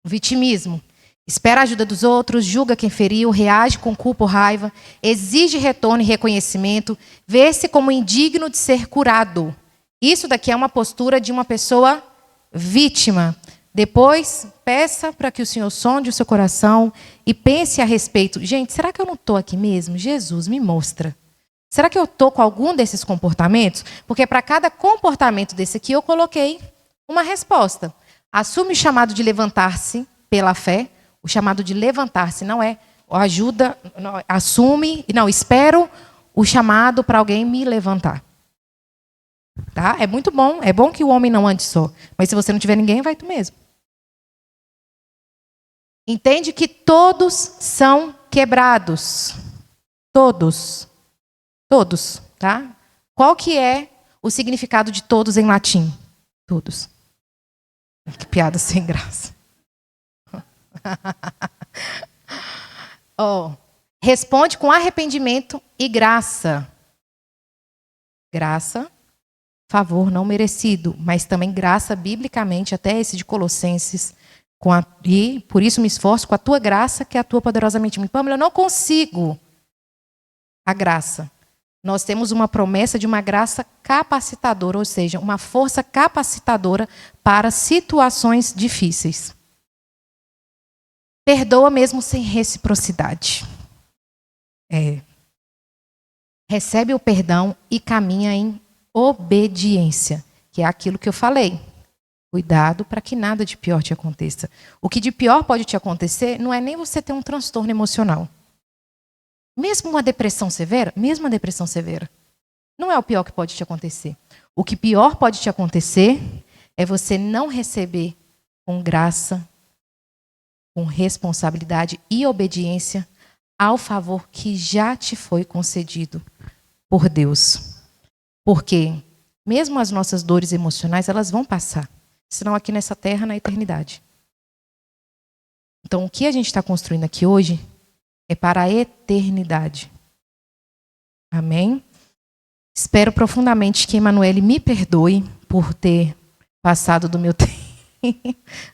S1: O vitimismo. Espera a ajuda dos outros, julga quem feriu, reage com culpa ou raiva, exige retorno e reconhecimento, vê-se como indigno de ser curado. Isso daqui é uma postura de uma pessoa vítima. Depois, peça para que o Senhor sonde o seu coração e pense a respeito. Gente, será que eu não estou aqui mesmo? Jesus, me mostra. Será que eu estou com algum desses comportamentos? Porque para cada comportamento desse aqui, eu coloquei uma resposta. Assume o chamado de levantar-se pela fé. O chamado de levantar-se não é ajuda, não, assume, não, espero o chamado para alguém me levantar. Tá? É muito bom. É bom que o homem não ande só. Mas se você não tiver ninguém, vai tu mesmo. Entende que todos são quebrados. Todos. Todos, tá? Qual que é o significado de todos em latim? Todos. Que piada sem graça. Oh, responde com arrependimento e graça. Graça, favor não merecido, mas também graça biblicamente, até esse de Colossenses. E por isso me esforço com a tua graça, que atua poderosamente em mim. Pâmela, eu não consigo a graça. Nós temos uma promessa de uma graça capacitadora, ou seja, uma força capacitadora para situações difíceis. Perdoa mesmo sem reciprocidade. Recebe o perdão e caminha em obediência, que é aquilo que eu falei. Cuidado para que nada de pior te aconteça. O que de pior pode te acontecer não é nem você ter um transtorno emocional. Mesmo uma depressão severa, não é o pior que pode te acontecer. O que pior pode te acontecer é você não receber com graça, com responsabilidade e obediência ao favor que já te foi concedido por Deus. Porque mesmo as nossas dores emocionais, elas vão passar. Senão aqui nessa terra, na eternidade. Então, o que a gente está construindo aqui hoje é para a eternidade. Amém? Espero profundamente que Emanuele me perdoe por ter passado do meu tempo.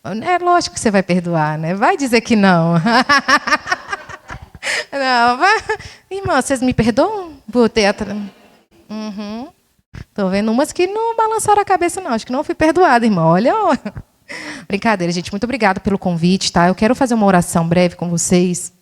S1: É lógico que você vai perdoar, né? Vai dizer que não. Não, vai. Irmã, vocês me perdoam por ter... Tô vendo umas que não balançaram a cabeça, não. Acho que não fui perdoada, irmã. Olha. Brincadeira, gente. Muito obrigada pelo convite, tá? Eu quero fazer uma oração breve com vocês.